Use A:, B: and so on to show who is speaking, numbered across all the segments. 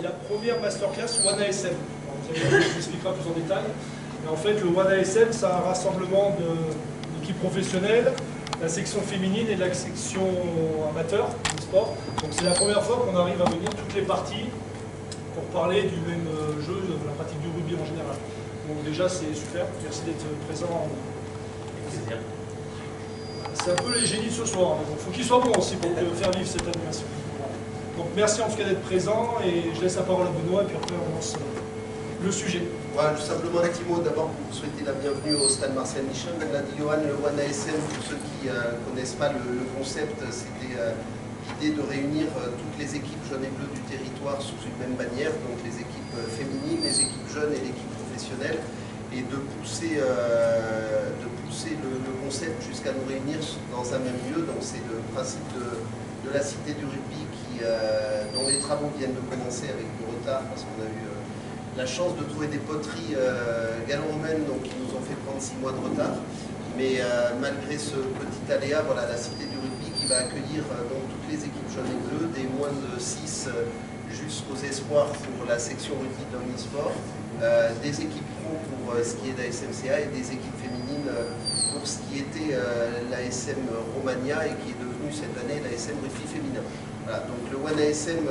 A: la première masterclass One ASM. Vous allez voir, je vous expliquerai plus en détail. Et en fait, le One ASM, c'est un rassemblement d'équipes professionnelles, la section féminine et la section amateur du sport. Donc c'est la première fois qu'on arrive à réunir toutes les parties pour parler du même jeu, de la pratique du rugby en général. Donc déjà, c'est super. Merci d'être présent. C'est un peu les génies de ce soir. Il faut qu'ils soient bons aussi pour faire vivre cette animation. Donc merci en tout cas d'être présent et je laisse la parole à Benoît et puis après on lance le sujet.
B: Voilà, simplement un petit mot d'abord pour vous souhaiter la bienvenue au stade Marcel Michelin. Comme l'a dit Johan, le One ASM, pour ceux qui ne connaissent pas le concept, c'était l'idée de réunir toutes les équipes jeunes et bleues du territoire sous une même bannière, donc les équipes féminines, les équipes jeunes et l'équipe professionnelle, et de pousser le concept jusqu'à nous réunir dans un même lieu. Donc c'est le principe de la cité du rugby dont les travaux viennent de commencer avec du retard parce qu'on a eu la chance de trouver des poteries gallo-romaines qui nous ont fait prendre 6 mois de retard. Mais malgré ce petit aléa, voilà, la cité du rugby qui va accueillir donc toutes les équipes jeunes et bleues, des moins de 6 jusqu'aux espoirs pour la section rugby de l'Omnisport, des équipes pro pour ce qui est d'ASMCA et des équipes féminines pour ce qui était l'ASM Romagna et qui est devenu cette année l'ASM rugby féminin. Voilà, donc le One ASM,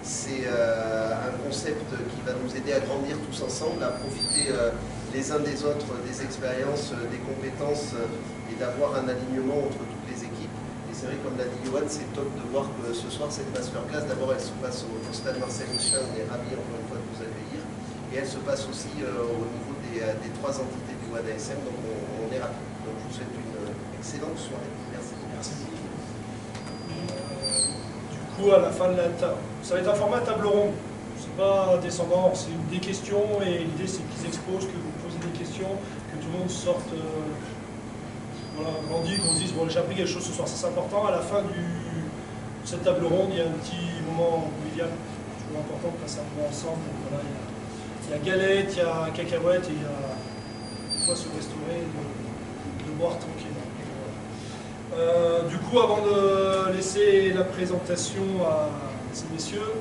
B: c'est un concept qui va nous aider à grandir tous ensemble, à profiter les uns des autres des expériences, des compétences et d'avoir un alignement entre toutes les équipes. Et c'est vrai, comme l'a dit Johan, c'est top de voir que ce soir, cette masterclass, d'abord elle se passe au stade Marcel Michelin, on est ravis encore une fois de vous accueillir, et elle se passe aussi au niveau des 3 entités du One ASM, donc on est ravis. Donc je vous souhaite une excellente soirée. Merci.
A: Merci. Du coup, à la fin de la table, ça va être un format table ronde. C'est pas descendant, c'est des questions et l'idée c'est qu'ils exposent, que vous posez des questions, que tout le monde sorte voilà, grandi, qu'on se dise bon, j'ai appris quelque chose ce soir, ça c'est important. À la fin de cette table ronde, il y a un petit moment convivial, c'est toujours important de passer un moment ensemble. Donc, voilà, il y a galette, il y a cacahuètes et il y a une fois se restaurer, de boire tranquille. Du coup, avant de laisser la présentation à ces messieurs,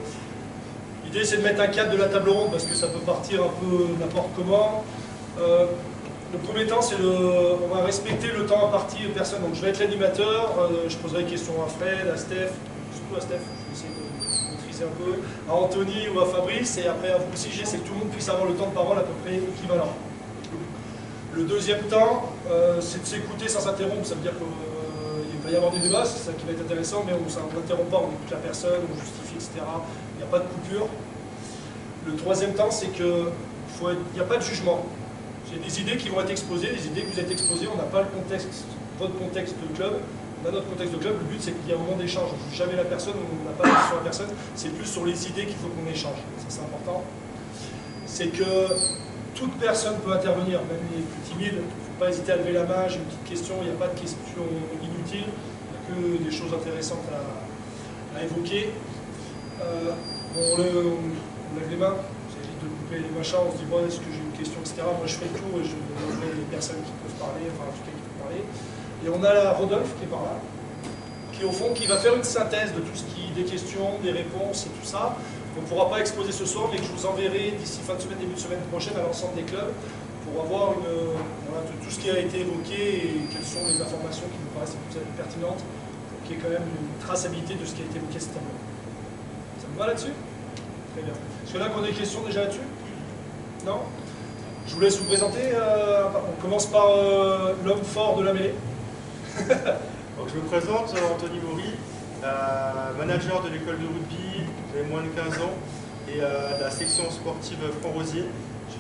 A: l'idée c'est de mettre un cadre de la table ronde parce que ça peut partir un peu n'importe comment. Le premier temps, c'est on va respecter le temps imparti aux personnes. Donc je vais être l'animateur, je poserai des questions à Fred, à Steph, surtout à Steph, je vais essayer de maîtriser un peu, à Anthony ou à Fabrice, et après à vous aussi, c'est que tout le monde puisse avoir le temps de parole à peu près équivalent. Le deuxième temps, c'est de s'écouter sans s'interrompre, ça veut dire qu'il va y avoir des débats, c'est ça qui va être intéressant, mais on n'interrompt pas, on écoute la personne, on justifie, etc. Il n'y a pas de coupure. Le troisième temps, c'est qu'il n'y a pas de jugement. Il y a des idées qui vont être exposées, des idées que vous êtes exposées, on n'a pas le contexte, votre contexte de club, on a notre contexte de club, le but c'est qu'il y a un moment d'échange, on ne juge jamais la personne, on n'a pas d'avis sur la personne, c'est plus sur les idées qu'il faut qu'on échange, ça c'est important. C'est que toute personne peut intervenir, même les plus timides, il ne faut pas hésiter à lever la main, j'ai une petite question, il n'y a pas de questions inutiles, il n'y a que des choses intéressantes à évoquer. On lève les mains, ça évite de couper les machins, on se dit bon, est-ce que j'ai une question, etc. Moi je fais le tour et je donnerai les personnes qui peuvent parler, enfin en tout cas qui peuvent parler. Et on a la Rodolphe qui est par là, qui au fond qui va faire une synthèse de tout ce des questions, des réponses et tout ça. On ne pourra pas exposer ce soir, mais que je vous enverrai d'ici fin de semaine, début de semaine prochaine à l'ensemble des clubs pour avoir voilà, tout ce qui a été évoqué et quelles sont les informations qui nous paraissent les plus pertinentes pour qu'il y ait quand même une traçabilité de ce qui a été évoqué cette année. Ça me va là-dessus? Très bien. Est-ce que là, qu'on a des questions déjà là-dessus? Non? Je vous laisse vous présenter. On commence par l'homme fort de la mêlée.
C: Donc, je me présente, Anthony Maury, manager de l'école de rugby, j'ai moins de 15 ans, et de la section sportive Franc-Rosier.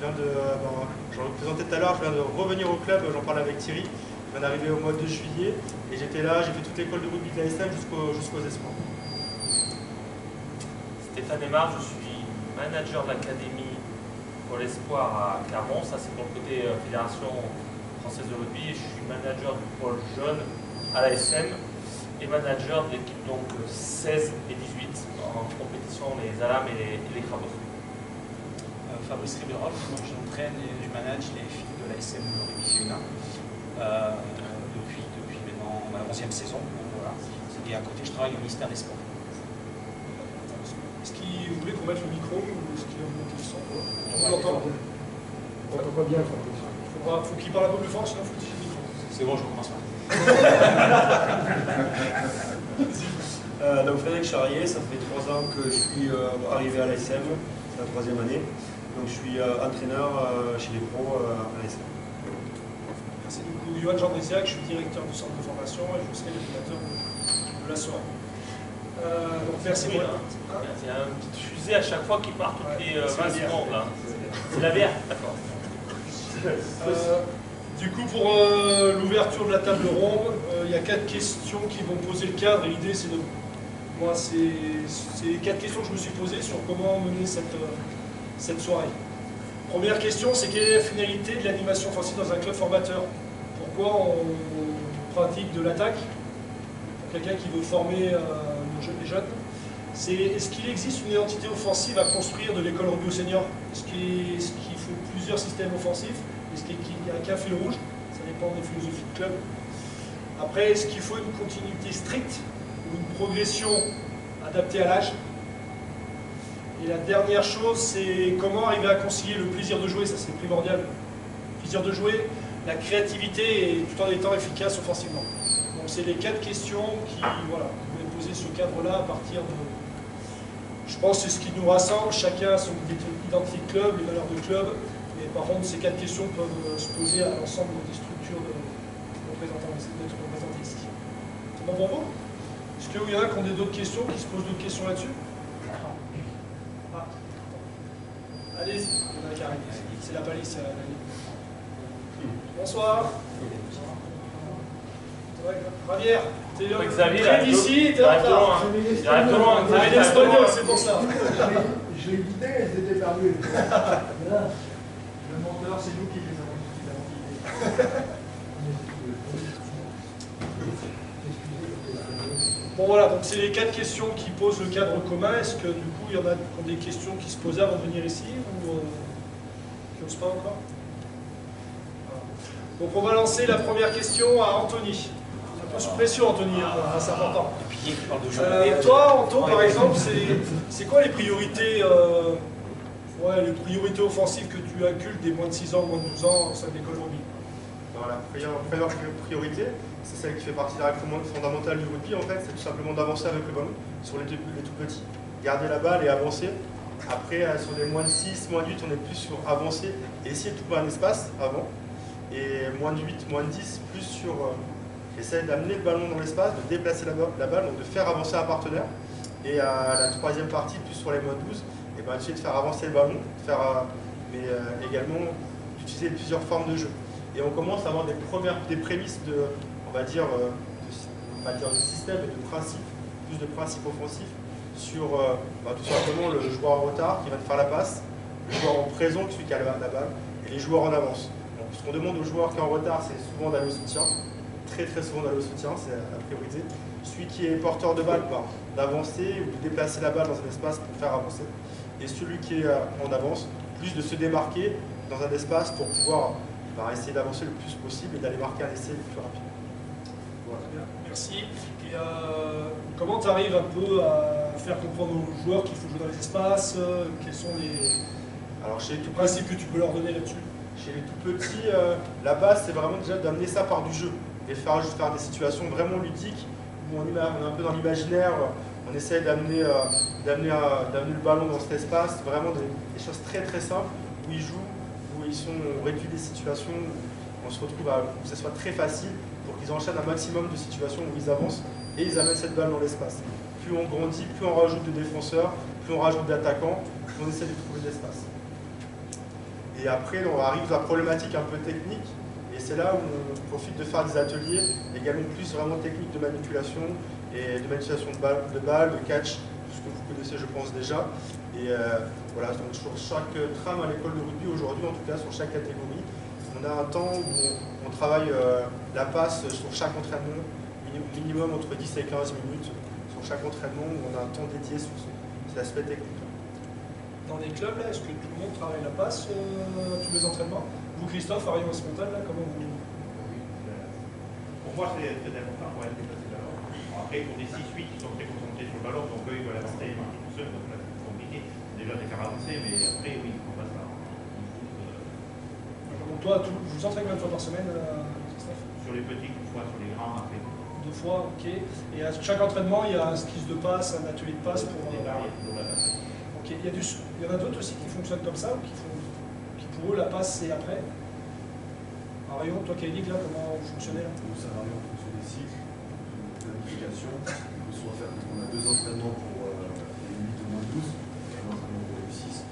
C: J'en représentais tout à l'heure, je viens de revenir au club, j'en parle avec Thierry. Je viens d'arriver au mois de juillet, et j'étais là, j'ai fait toute l'école de rugby de l'ASM jusqu'aux espoirs.
D: Stéphane Aymar, je suis manager de l'académie pour l'espoir à Clermont, ça c'est pour le côté Fédération Française de Rugby, et je suis manager du pôle jeune à l'ASM et manager de l'équipe donc 16 et 18 en compétition, les ALAM et les Crabos.
E: Fabrice Ribeyrol, moi j'entraîne et je manage les filles de l'ASM Rugby féminin depuis maintenant ma 11e saison. Donc, voilà. Et à côté je travaille au ministère des Sports.
A: Est-ce que vous voulez qu'on mette le micro ou est-ce qu'il va vous monter le son? On vous entend.
F: On entend pas bien, Fabrice.
A: Faut qu'il parle un peu plus fort, sinon il faut utiliser le micro.
E: C'est bon, je commence pas.
F: Donc Frédéric Charrier, ça fait 3 ans que je suis arrivé à l'ASM, c'est la 3e année. Donc je suis entraîneur chez les pros à l'ASM.
A: Merci beaucoup. Johan Gendrésiac, je suis directeur du centre de formation et je serai l'animateur de la soirée. Donc merci.
D: Oui, il y a une petite fusée à chaque fois qui part toutes les 20 secondes. Là. C'est la bière? D'accord.
A: Du coup, pour l'ouverture de la table ronde, il y a 4 questions qui vont poser le cadre. Et l'idée, c'est de... Moi, c'est 4 questions que je me suis posées sur comment mener cette soirée. Première question, c'est quelle est la finalité de l'animation offensive dans un club formateur? Pourquoi on pratique de l'attaque? Pour quelqu'un qui veut former les jeunes, c'est est-ce qu'il existe une identité offensive à construire de l'école rugby au senior? Est-ce qu'il faut plusieurs systèmes offensifs? Est-ce qu'il y a qu'un fil rouge? Ça dépend des philosophies de club. Après, est-ce qu'il faut une continuité stricte ou une progression adaptée à l'âge? Et la dernière chose, c'est comment arriver à concilier le plaisir de jouer, ça c'est primordial. Le plaisir de jouer, la créativité et tout en étant efficace offensivement. Donc c'est les 4 questions qui, voilà, vous pouvez poser ce cadre-là à partir de... Je pense que c'est ce qui nous rassemble, chacun a son identité de club, les valeurs de club. Mais par contre, ces 4 questions peuvent se poser à l'ensemble des structures d'être représentées ici. C'est bon pour vous? Est-ce qu'il y en a qui ont d'autres questions, qui se posent d'autres questions là-dessus? Ah. Allez-y, il y en a qui arrivent. C'est la palisse. Bonsoir. Javier, t'es près d'ici, t'es en retard.
D: Il arrive de loin.
A: Vous avez l'espagnol, c'est pour ça.
F: Je les guidais, elles étaient perdues.
E: Le monteur, c'est nous qui les avons guidés.
A: Bon voilà, donc c'est les 4 questions qui posent le cadre commun. Est-ce que du coup il y en a qui ont des questions qui se posaient avant de venir ici ou qui n'osent pas encore? Voilà. Donc on va lancer la première question à Anthony. Un peu sous pression Anthony, hein, c'est important. Et toi Anto par exemple, c'est quoi les priorités les priorités offensives que tu inculques des moins de 6 ans, moins de 12 ans au sein de l'école rugby?
C: Alors, la première priorité, c'est celle qui fait partie de la règle fondamentale du rugby, en fait, c'est tout simplement d'avancer avec le ballon sur les tout petits. Garder la balle et avancer. Après, sur les moins de 6, moins de 8, on est plus sur avancer et essayer de trouver un espace avant. Et moins de 8, moins de 10, plus sur essayer d'amener le ballon dans l'espace, de déplacer la balle, donc de faire avancer un partenaire. Et à la 3e partie, plus sur les moins de 12, et ben, essayer de faire avancer le ballon, mais également d'utiliser plusieurs formes de jeu. Et on commence à avoir des prémices de, on va dire de système et de principe, plus de principes offensifs sur tout simplement le joueur en retard qui va te faire la passe, le joueur en présent, celui qui a la balle, et les joueurs en avance. Donc, ce qu'on demande au joueur qui est en retard, c'est souvent d'aller au soutien, très souvent d'aller au soutien, c'est la priorité. Celui qui est porteur de balle, d'avancer ou de déplacer la balle dans un espace pour faire avancer. Et celui qui est en avance, plus de se démarquer dans un espace pour pouvoir essayer d'avancer le plus possible et d'aller marquer un essai le plus rapide.
A: Voilà. Merci. Et comment tu arrives un peu à faire comprendre aux joueurs qu'il faut jouer dans les espaces? Quels sont les principes que tu peux leur donner là-dessus?
C: Chez les tout petits, la base, c'est vraiment déjà d'amener ça par du jeu. Et faire des situations vraiment ludiques où on est un peu dans l'imaginaire, on essaie d'amener le ballon dans cet espace, vraiment des choses très simples où ils jouent, où on réduit des situations, où on se retrouve à que ce soit très facile pour qu'ils enchaînent un maximum de situations où ils avancent et ils amènent cette balle dans l'espace. Plus on grandit, plus on rajoute de défenseurs, plus on rajoute d'attaquants, plus on essaie de trouver de l'espace. Et après, on arrive à la problématique un peu technique, et c'est là où on profite de faire des ateliers, également plus vraiment techniques de manipulation, et de manipulation de balle, de catch, tout ce que vous connaissez je pense déjà. Et voilà, donc sur chaque trame à l'école de rugby aujourd'hui, en tout cas sur chaque catégorie, on a un temps où on travaille la passe sur chaque entraînement, minimum entre 10 et 15 minutes, sur chaque entraînement où on a un temps dédié sur cet aspect technique.
A: Dans les clubs, là, est-ce que tout le monde travaille la passe tous les entraînements? Vous, Christophe, Arion et Spontal, là, comment vous...
G: Pour moi, c'est très important pour être déplacé d'abord. Après, Après, pour des 6-8 qui sont très concentrés sur le ballon, donc eux, ils veulent avancer tout seul, donc là, c'est compliqué. Déjà de les faire avancer, mais après, oui, on passe là.
A: Donc toi, vous entraînez combien de fois par semaine, Christophe?
G: Sur les petits, une fois, sur les grands, après.
A: 2 fois, ok. Et à chaque entraînement, il y a un skills de passe, un atelier de passe pour...
G: Des barrières, pour la passe.
A: Ok, il y en a d'autres aussi qui fonctionnent comme ça, ou qui pour eux, la passe, c'est après. Alors, Rayon, toi qui as dit, là, comment vous fonctionnez là?
F: Ça varie en fonction des cycles, de l'application. On a 2 entraînements pour les 8 au moins 12, un entraînement pour les 6.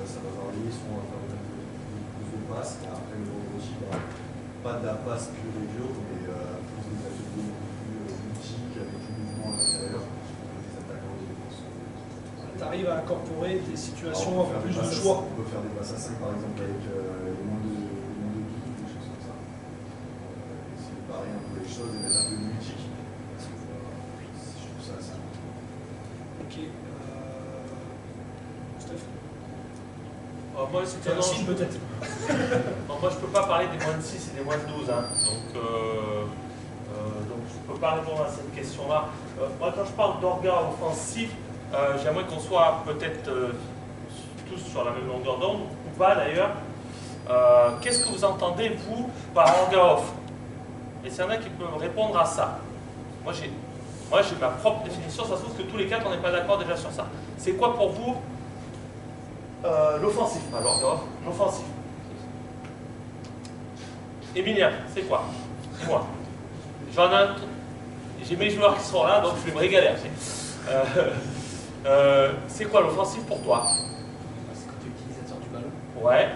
F: Ça va varier, soit on va faire plus de passes, après le vendredi, pas de la passe pure et dure, mais plus des ateliers plus ludiques avec du mouvement à l'intérieur, des attaquants, des défenseurs.
A: Tu arrives à incorporer des situations
F: Alors,
A: avec plus de choix.
F: On peut faire des passes à 5 par exemple avec les moins de 12, des choses comme ça. Essayer de barrer un peu les choses et mettre un peu de ludique. Parce que je trouve ça assez important.
A: Ok. Steph,
D: Moi, c'est
A: tu as un signe peut-être.
D: moi, je ne peux pas parler des moins de 6 et des moins de 12. Hein. Donc, je ne peux pas répondre à cette question-là. Moi, quand je parle d'orga offensif, j'aimerais qu'on soit peut-être tous sur la même longueur d'onde, ou pas d'ailleurs. Qu'est-ce que vous entendez, vous, par orga off? Et s'il y en a qui peuvent répondre à ça. Moi, j'ai ma propre définition. Ça se trouve que tous les quatre, on n'est pas d'accord déjà sur ça. C'est quoi pour vous l'offensif? Alors, l'offensif. Emilien, c'est quoi? Dis-moi. J'ai mes joueurs qui sont là, donc je vais me régaler. C'est quoi l'offensif pour toi?
E: C'est côté utilisateur du ballon.
D: Ouais.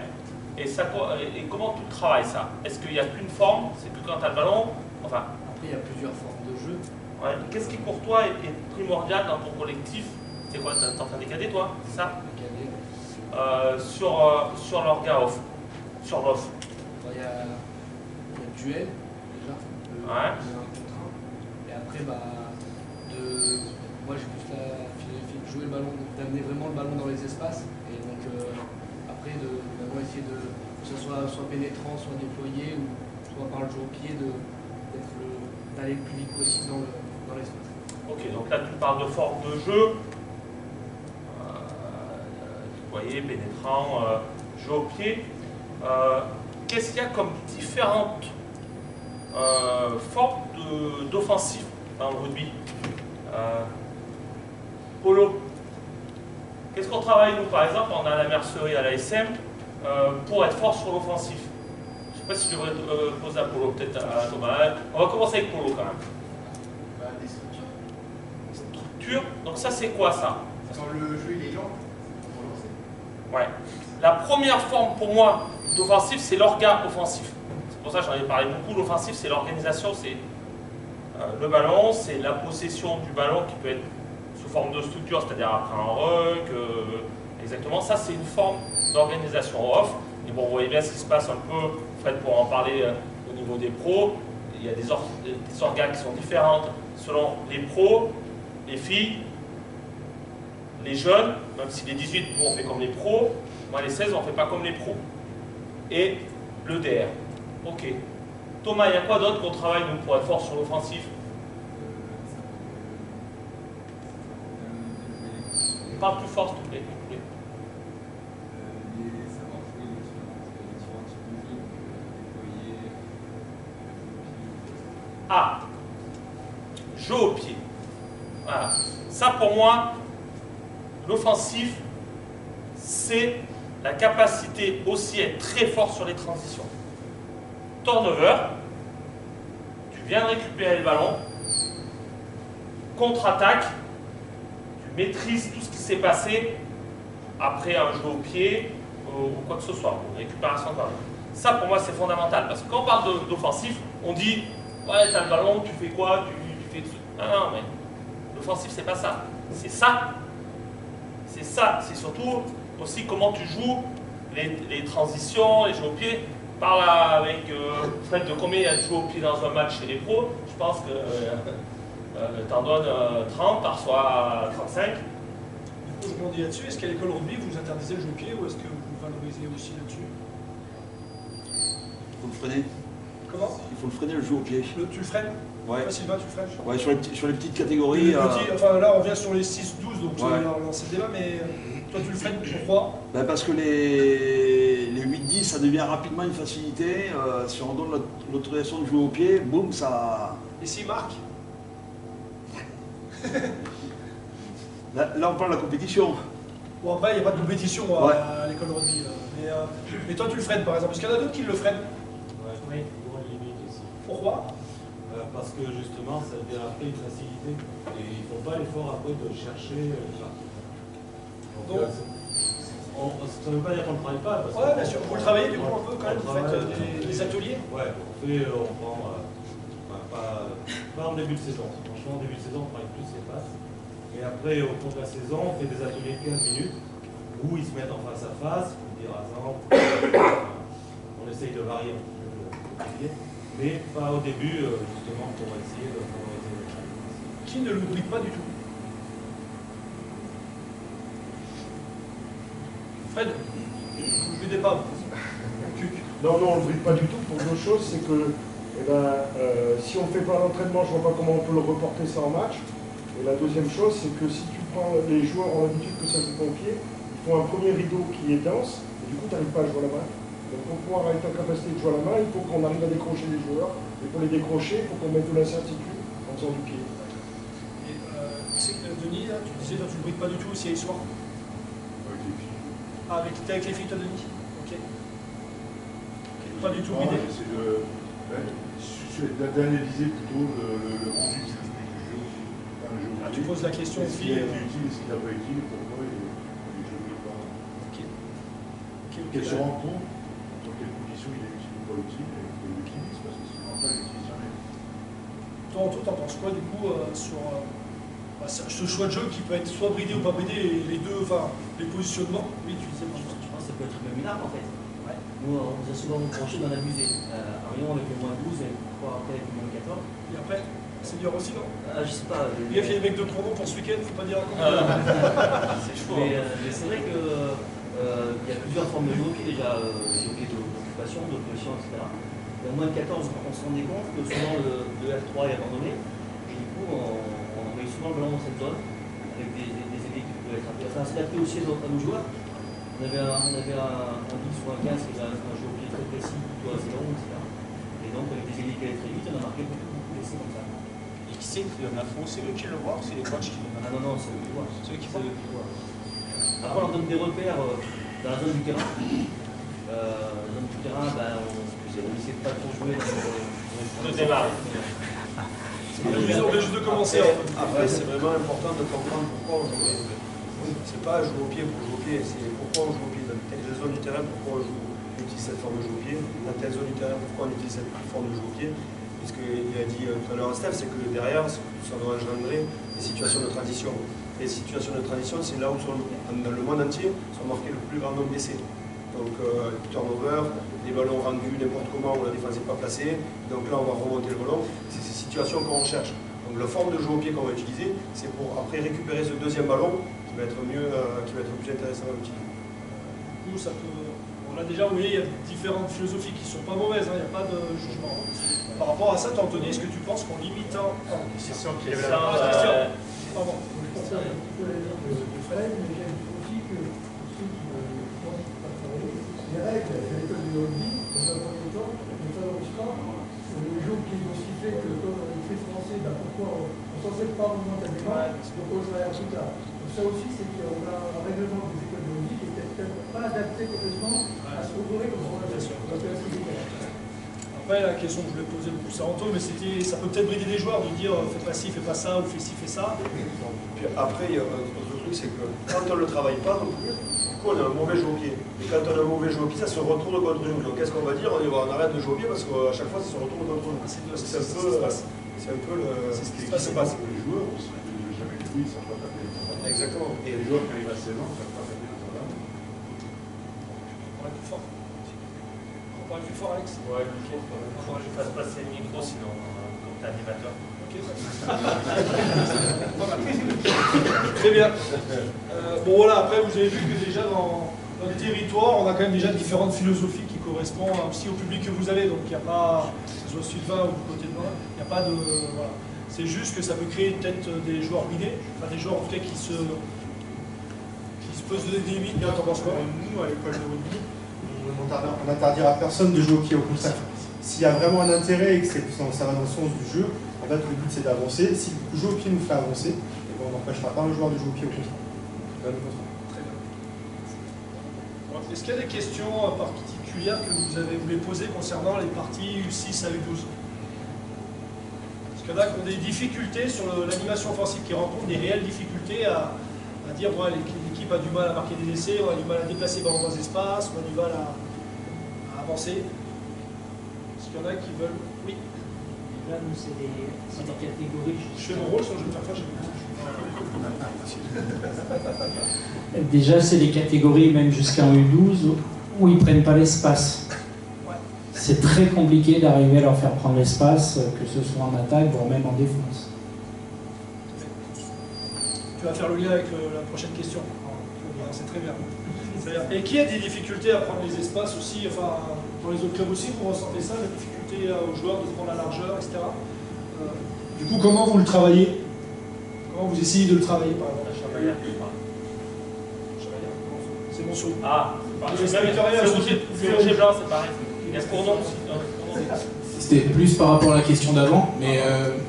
D: Et comment tu travailles ça? Est-ce qu'il n'y a qu'une forme? C'est que quand tu as le ballon? Enfin.
E: Après, il y a plusieurs formes de jeu.
D: Ouais. Qu'est-ce qui pour toi est primordial dans ton collectif? C'est quoi? T'es en train de cadet, toi? C'est ça? Sur l'orga off. Sur l'off.
E: Il y a le duel, déjà.
D: Ouais.
E: Le 1 contre 1. Et après, moi j'ai plus la philosophie de jouer le ballon, d'amener vraiment le ballon dans les espaces. Et donc après, de vraiment essayer que ce soit pénétrant, soit déployé, ou soit par le jeu au pied, d'aller le plus vite possible dans l'espace.
D: Ok, donc là tu parles de forme de jeu. Déployé, pénétrant, jeu au pied. Qu'est-ce qu'il y a comme différentes formes d'offensive dans le rugby? Polo. Qu'est-ce qu'on travaille nous par exemple? On a la mercerie à l'ASM pour être fort sur l'offensif. Je ne sais pas si je devrais poser à Polo, peut-être à Thomas. On va commencer avec Polo quand même.
H: Des structures.
D: Structure, donc ça c'est quoi ça?
H: Quand le jeu il est lent, pour lancer.
D: Ouais. La première forme pour moi d'offensif, c'est l'orga offensif. C'est pour ça que j'en ai parlé beaucoup. L'offensif, c'est l'organisation, c'est le ballon, c'est la possession du ballon qui peut être sous forme de structure, c'est-à-dire après un ruck, exactement. Ça, c'est une forme d'organisation off. Et bon, vous voyez bien ce qui se passe un peu, Fred pour en parler au niveau des pros. Il y a des orgas qui sont différentes selon les pros, les filles, les jeunes, même si les 18, nous, on fait comme les pros. Moi, les 16, on ne fait pas comme les pros. Et le DR. Ok. Thomas, il y a quoi d'autre qu'on travaille nous, pour être fort sur l'offensif? Parle plus fort, s'il te plaît.
I: Savoir jouer les différents types de jeux, déployer,
D: Ah, jeu au pied. Voilà. Ça, pour moi, l'offensif, c'est la capacité aussi à être très fort sur les transitions. Turnover, tu viens de récupérer le ballon, contre-attaque, tu maîtrises tout ce qui s'est passé après un jeu au pied ou quoi que ce soit, une récupération de ballon. Ça, pour moi, c'est fondamental. Parce que quand on parle d'offensif, on dit ouais, tu as le ballon, tu fais quoi, tu fais tout. Non, mais l'offensif, c'est pas ça. C'est ça. C'est ça. C'est surtout aussi comment tu joues les transitions, les jeux au pied. Parle avec Fred de combien il y a de jeux au pied dans un match chez les pros. Je pense que t'en donnes 30, t'en reçois 35.
A: Je rebondis là-dessus. Est-ce qu'à l'école rugby, vous interdisez le jeu au pied ou est-ce que vous valorisez aussi là-dessus?
B: Vous le prenez?
A: Comment?
J: Il faut le freiner, le jeu au pied.
A: Tu le freines?
J: Ouais.
A: Toi, Sylvain, tu le freines?
J: Ouais, sur les petites catégories.
A: Enfin, là, on vient sur les 6-12, donc on va lancer le débat, mais toi, tu le freines, pourquoi?
J: Ben parce que les 8-10, ça devient rapidement une facilité. Si on donne l'autorisation de jouer au pied, boum, ça...
A: Et s'il marque?
J: Là, on parle de la compétition.
A: Bon, après, il n'y a pas de compétition à l'école de rugby. Mais toi, tu le freines, par exemple. Est-ce qu'il y en a d'autres qui le freinent?
K: Oui, pour une limite aussi.
A: Pourquoi?
K: Parce que justement, ça devient après une facilité. Et ils ne font pas l'effort après de chercher. Donc, ça ne veut pas dire qu'on ne travaille pas.
A: Ouais, bien sûr. Vous le travaillez du coup un peu quand même? Vous faites des ateliers?
K: Ouais, on prend. Pas en début de saison. Franchement, en début de saison, on travaille plus ses passes. Et après, au cours de la saison, on fait des ateliers de 15 minutes où ils se mettent en face à face, on dit rasant, on essaye de varier un petit peu le pilier, mais pas au début, justement, pour essayer de favoriser le travail.
A: Qui ne l'oublie pas du tout? Fred, vous ne l'oubliez pas?
L: Non, on ne le bride pas du tout pour deux choses, c'est que si on ne fait pas l'entraînement, je ne vois pas comment on peut le reporter ça en match. Et la deuxième chose, c'est que si tu prends, les joueurs ont l'habitude que ça joue au pied, ils font un premier rideau qui est dense, et du coup, tu n'arrives pas à jouer à la main. Donc pour pouvoir être en capacité de jouer à la main, il faut qu'on arrive à décrocher les joueurs. Et pour les décrocher, il faut qu'on mette de l'incertitude en faisant du pied.
A: Et c'est que Denis, là, tu disais, toi, tu ne brides pas du tout aussi à soir?
F: Avec les filles.
A: Ah, avec les filles, toi, Denis? Ok. Pas du tout bridé.
F: J'essaie d'analyser plutôt le rendu du jeu.
A: Ah, tu poses la question aux filles.
F: Est-ce qu'il a été utile, est-ce qu'il n'a pas été utile, pourquoi et je ne veux pas. Qu'elle se rende compte dans quelles conditions il est utile ou pas utile et qu'elle l'utilise, parce que sinon après elle l'utilise jamais.
A: Toi, Anto, t'en penses quoi du coup sur ce choix de jeu qui peut être soit bridé ou pas bridé, les deux, enfin les positionnements? Oui, tu disais.
M: Je pense que ça peut être même une arme en fait. Ouais. Nous, on nous a souvent reproché d'en abuser. À Rion avec le moins 12 et après avec le moins 14.
A: Et après? C'est dur aussi, non?
M: Je sais pas.
A: Il y a des mecs de trop long pour ce week-end, faut pas dire à quoi.
M: C'est chaud. Mais c'est vrai qu'il y a plusieurs formes de jeu hockey déjà, d'occupation, de pression, etc. Et au moins de 14, on se rendait compte que souvent le F3 est abandonné. Et du coup, on envoyait souvent le ballon dans cette zone avec des équipes qui pouvaient être appelées. Enfin, s'adapter aussi à nos joueurs. On avait un 10 ou un 15 qui avait un jeu au pied très précis, plutôt assez long, etc. Et donc, avec des équipes qui allaient très vite, on a marqué beaucoup d'essais comme ça.
A: Et qui c'est qui donne l'info? C'est eux qui le voient ou c'est les coachs qui donnent l'info?
M: Ah non, c'est eux qui voient.
A: C'est eux qui voient.
M: Après, on donne des repères dans la zone du terrain. La zone du terrain, on essaie de pas trop jouer dans
D: le démarrer.
A: On vient juste de commencer.
N: Après, c'est vraiment important de comprendre pourquoi on joue au pied. C'est pas jouer au pied pour jouer au pied, c'est pourquoi on joue au pied. Dans telle zone du terrain, pourquoi on utilise cette forme de jeu au pied. Dans telle zone du terrain, pourquoi on utilise cette forme de jeu au pied. Ce qu'il a dit tout à l'heure à Steph, c'est que derrière, ça doit engendrer des situations de transition. Les situations de transition, c'est là où dans le monde entier sont marqués le plus grand nombre d'essais. Donc, turnover, les ballons rendus n'importe comment où la défense n'est pas placée. Donc là, on va remonter le ballon. C'est ces situations qu'on recherche. Donc la forme de jeu au pied qu'on va utiliser, c'est pour après récupérer ce deuxième ballon qui va être mieux, qui va être plus intéressant à utiliser.
A: Du coup, ça peut... On a déjà, vous voyez, il y a différentes philosophies qui ne sont pas mauvaises, il n'y a pas de jugement. Par rapport à ça, Anthony, est-ce que tu penses qu'en limitant...
D: Question qui est
A: Pardon.
O: Les règles de l'école du rugby, dans un premier temps, ne favorisent pas le jeu qui est aussi fait que comme on est fait français, pourquoi on ne s'en sait pas momentanément, donc on travaille plus tard. Donc ça aussi, c'est qu'on a un règlement des écoles de rugby qui n'est peut-être pas adapté complètement à ce qu'on aurait comme on a fait.
A: Après, la question que je voulais poser le plus à Anto, mais c'était, ça peut peut-être brider des joueurs de dire fais pas ci, fais pas ça, ou fais ci, fais ça.
N: Puis après, il y a un autre truc, c'est que quand on ne le travaille pas non plus, on a un mauvais jeu au pied. Et quand on a un mauvais jeu au pied, ça se retourne contre nous. Donc qu'est-ce qu'on va dire? On arrête de jouer au pied parce qu'à chaque fois, ça se retourne contre nous. C'est un peu le...
F: C'est ce qui se passe. Les joueurs, jamais joué, ils ne savent pas taper.
N: Exactement.
F: Et les joueurs, quand ils arrivent à 16 ans, ils ne savent pas taper dans un ballon.
A: On va être plus fort. On va être plus fort, Alex.
D: Ouais, il faut que je fasse passer le micro, sinon, comme t'es animateur.
A: Très bien. Bon voilà, après vous avez vu que déjà dans notre territoire, on a quand même déjà différentes philosophies qui correspondent aussi au public que vous avez. Donc il n'y a pas, que ce soit Sylvain ou du côté de moi, il n'y a pas de... Voilà. C'est juste que ça peut créer peut-être des joueurs bridés, enfin des joueurs en tout cas qui se posent des limites. Bien, t'en penses quoi?
C: Nous, à l'école de rugby, on n'interdira à personne de jouer au pied, au contraire. S'il y a vraiment un intérêt et que ça va dans le sens du jeu, en fait, le but c'est d'avancer. Si le jeu au pied nous fait avancer, eh ben, on n'empêchera pas un joueur de jouer au pied, au contraire.
A: Très bien. Est-ce qu'il y a des questions particulières que vous voulez poser concernant les parties U6 à U12? Parce qu'il y en a qui ont des difficultés sur l'animation offensive, qui rencontrent des réelles difficultés à dire ouais, l'équipe a du mal à marquer des essais, on a du mal à déplacer dans les espaces, on a du mal à avancer. Est-ce qu'il y en a qui veulent? Oui.
P: Là, nous, c'est des catégories.
A: Je fais mon rôle, sinon je vais me faire faire.
P: Déjà, c'est des catégories, même jusqu'en U12, où ils ne prennent pas l'espace. C'est très compliqué d'arriver à leur faire prendre l'espace, que ce soit en attaque, voire même en défense.
A: Tu vas faire le lien avec la prochaine question. C'est très bien. Et qui a des difficultés à prendre les espaces aussi, enfin, dans les autres clubs aussi, vous ressentez ça, la difficulté aux joueurs de prendre la largeur, etc. Du coup, comment vous le travaillez? Comment vous essayez de le travailler, par exemple? C'est mon saut.
D: Ah, c'est rouge et blanc, c'est pareil. Il y a ce courdon aussi.
Q: C'était plus par rapport à la question d'avant, mais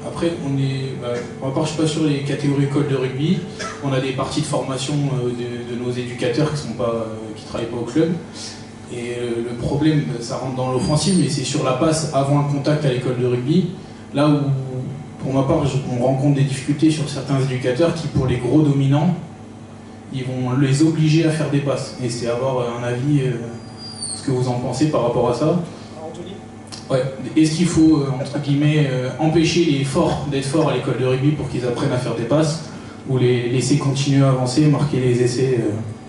Q: après, pour ma part, je suis pas sur les catégories écoles de rugby. On a des parties de formation de nos éducateurs qui travaillent pas au club. Et le problème, ça rentre dans l'offensive, mais c'est sur la passe avant le contact à l'école de rugby. Là où, pour ma part, on rencontre des difficultés sur certains éducateurs qui, pour les gros dominants, ils vont les obliger à faire des passes. Et c'est avoir un avis, ce que vous en pensez par rapport à ça. Ouais. Est-ce qu'il faut, entre guillemets, empêcher les forts d'être forts à l'école de rugby pour qu'ils apprennent à faire des passes, ou les laisser continuer à avancer, marquer les essais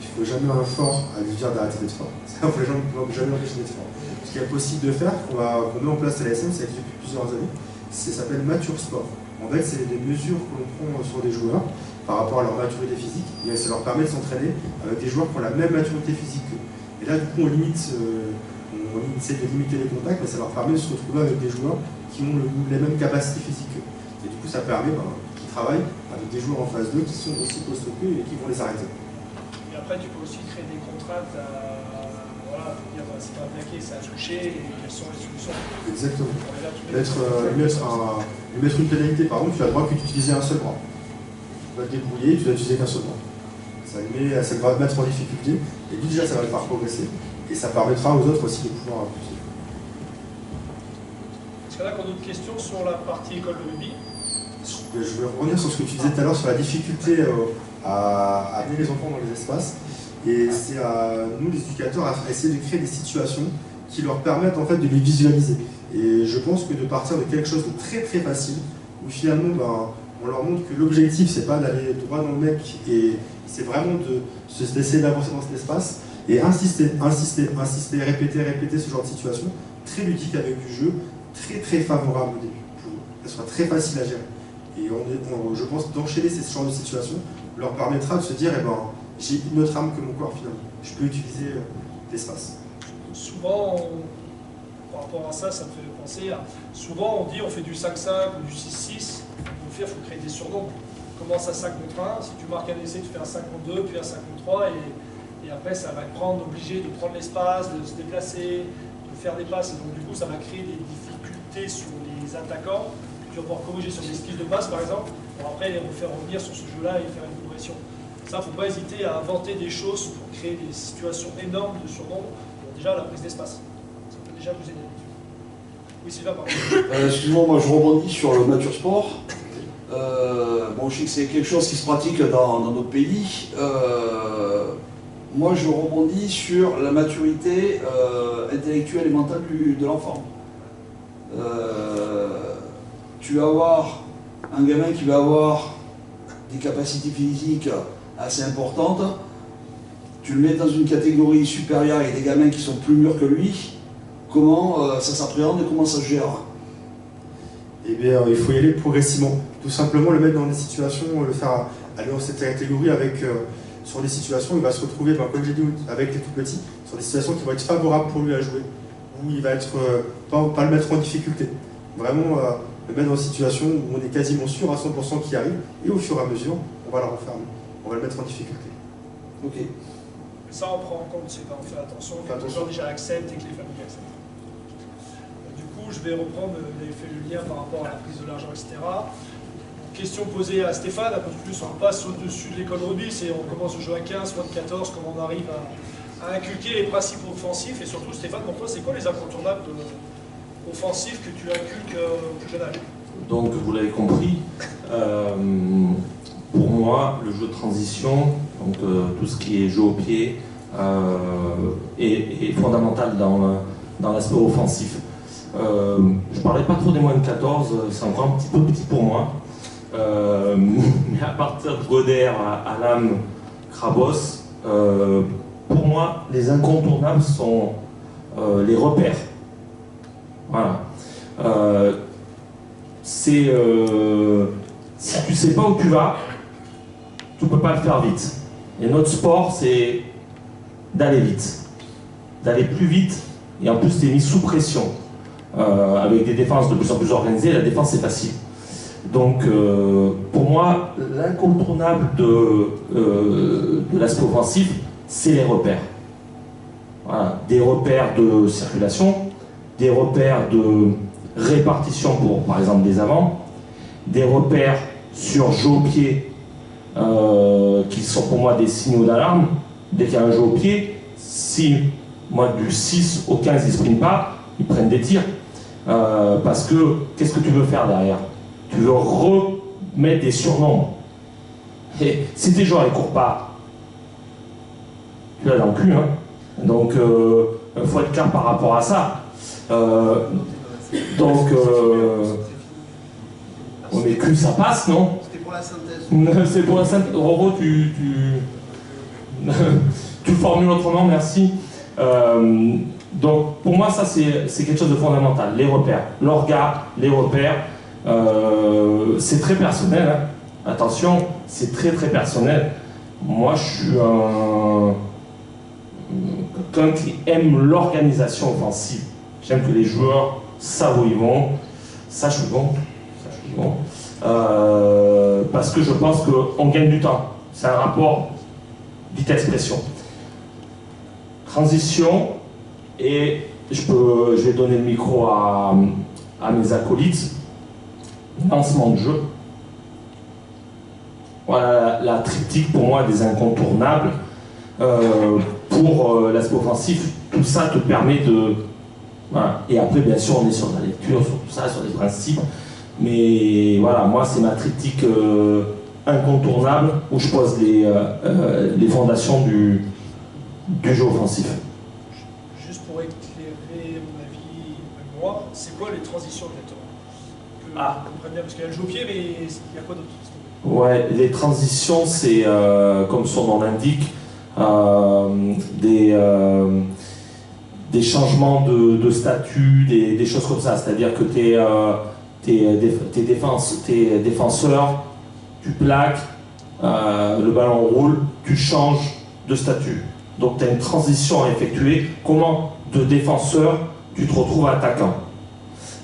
C: Il ne faut jamais un fort à lui dire d'arrêter d'être fort. Ça, il ne faut jamais l'empêcher d'être fort. Ce qu'il est possible de faire, qu'on met en place à l'ASM, ça existe depuis plusieurs années, ça s'appelle Mature Sport. En fait, c'est des mesures que l'on prend sur des joueurs par rapport à leur maturité physique, et ça leur permet de s'entraîner avec des joueurs qui ont la même maturité physique qu'eux. Et là, du coup, on essaie de limiter les contacts, mais ça leur permet de se retrouver avec des joueurs qui ont les mêmes capacités physiques qu'eux. Et du coup, ça permet qu'ils travaillent avec des joueurs en phase 2 qui sont aussi costauds qu'eux et qui vont les arrêter.
A: Et après, tu peux aussi créer des contraintes voilà, dire si tu as attaqué, ça a touché, et quelles sont les solutions.
C: Exactement. Lui mettre une pénalité, par contre, tu as le droit que d'utiliser un seul bras. Tu vas te débrouiller, tu dois utiliser qu'un seul bras. Ça va te mettre en difficulté, et lui déjà ça va le faire progresser. Et ça permettra aux autres aussi de pouvoir pousser.
A: Est-ce qu'il y en a qui ont d'autres questions sur la partie école de rugby?
C: Je vais revenir sur ce que tu disais tout à l'heure sur la difficulté à amener les enfants dans les espaces. Et c'est à nous, les éducateurs, à essayer de créer des situations qui leur permettent en fait de les visualiser. Et je pense que de partir de quelque chose de très très facile, où finalement on leur montre que l'objectif c'est pas d'aller droit dans le mec, et c'est vraiment d'essayer d'avancer dans cet espace. Et insister, répéter ce genre de situation, très ludique avec du jeu, très très favorable au début, pour qu'elle soit très facile à gérer. Et je pense d'enchaîner ce genre de situation leur permettra de se dire, j'ai une autre arme que mon corps finalement, je peux utiliser l'espace.
A: Souvent, par rapport à ça, ça me fait penser à, souvent on dit on fait du 5-5 ou du 6-6, il faut créer des surnoms. Commence à 5 contre 1, si tu marques un essai, tu fais un 5 contre 2, puis un 5 contre 3, et après, ça va être obligé de prendre l'espace, de se déplacer, de faire des passes. Et donc, du coup, ça va créer des difficultés sur les attaquants. Tu vas pouvoir corriger sur des skills de passe, par exemple. Bon, après, on faire revenir sur ce jeu-là et faire une progression. Ça, il ne faut pas hésiter à inventer des choses pour créer des situations énormes de surnombre. Bon, déjà, la prise d'espace. Ça peut déjà vous aider. Oui, Sylvain, pardon.
J: Excuse-moi, moi je rebondis sur le Mature Sport. Bon, je sais que c'est quelque chose qui se pratique dans notre pays. Moi, je rebondis sur la maturité intellectuelle et mentale de l'enfant. Tu vas avoir un gamin qui va avoir des capacités physiques assez importantes. Tu le mets dans une catégorie supérieure avec des gamins qui sont plus mûrs que lui. Comment ça s'appréhende et comment ça se gère?
C: Eh bien, il faut y aller progressivement. Tout simplement le mettre dans des situations, le faire aller dans cette catégorie avec sur des situations où il va se retrouver, comme j'ai dit avec les tout petits, sur des situations qui vont être favorables pour lui à jouer, où il va être, pas le mettre en difficulté. Vraiment le mettre dans une situation où on est quasiment sûr à 100% qu'il arrive, et au fur et à mesure, on va le renfermer, on va le mettre en difficulté.
J: Ok.
A: Ça, on prend en compte, c'est quand on fait attention, que les joueurs déjà acceptent et que les familles acceptent. Du coup, je vais reprendre, vous avez fait le lien par rapport à la prise de l'argent, etc. Question posée à Stéphane, un peu plus, on passe au-dessus de l'école rugby, on commence au jeu à 15, moins de 14, comment on arrive à inculquer les principes offensifs, et surtout, Stéphane, pour toi, c'est quoi les incontournables offensifs que tu inculques au plus jeune âge?
R: Donc, vous l'avez compris, pour moi, le jeu de transition, donc tout ce qui est jeu au pied, est fondamental dans l'aspect offensif. Je ne parlais pas trop des moins de 14, c'est encore un petit peu petit pour moi. Mais à partir de Goder, Alam, Krabos, pour moi, les incontournables sont les repères. Voilà. Si tu sais pas où tu vas, tu peux pas le faire vite. Et notre sport, c'est d'aller vite, d'aller plus vite, et en plus, tu es mis sous pression. Avec des défenses de plus en plus organisées, la défense c'est facile. Donc, pour moi, l'incontournable de l'aspect offensif, c'est les repères. Voilà. Des repères de circulation, des repères de répartition pour, par exemple, des avants, des repères sur jeu au pied, qui sont pour moi des signaux d'alarme. Dès qu'il y a un jeu au pied, si moi du 6 au 15 ils ne sprintent pas, ils prennent des tirs. Parce que, qu'est-ce que tu veux faire derrière? Tu veux remettre des surnombres. Et si tes joueurs ne courent pas, tu l'as dans le cul. Hein. Donc, il faut être clair par rapport à ça. On est cul, ça passe, non?
B: C'était pour la synthèse.
R: C'est pour la synthèse. Roro, tu formules autrement, merci. Donc, pour moi, ça, c'est quelque chose de fondamental. Les repères. L'orga, les repères, c'est très personnel. Hein. Attention, c'est très, très personnel. Moi, je suis quelqu'un qui aime l'organisation offensive. J'aime que les joueurs savent où ils vont, sachent où ils vont. Parce que je pense qu'on gagne du temps. C'est un rapport vitesse-pression. Transition. Et je vais donner le micro à mes acolytes. Lancement de jeu. Voilà la triptyque pour moi des incontournables. Pour l'aspect offensif, tout ça te permet de... Voilà. Et après, bien sûr, on est sur la lecture, sur tout ça, sur les principes. Mais voilà, moi, c'est ma triptyque incontournable où je pose les fondations du jeu offensif.
A: Pour éclairer mon avis, moi, c'est quoi les transitions exactement? Que comprenne bien, parce qu'il y a le jeu au pied, mais il y a quoi d'autre?
R: Ouais, les transitions, c'est comme son nom l'indique, des changements de statut, des choses comme ça. C'est-à-dire que tes défenseurs, tu plaques, le ballon roule, tu changes de statut. Donc tu as une transition à effectuer. Comment de défenseur tu te retrouves attaquant?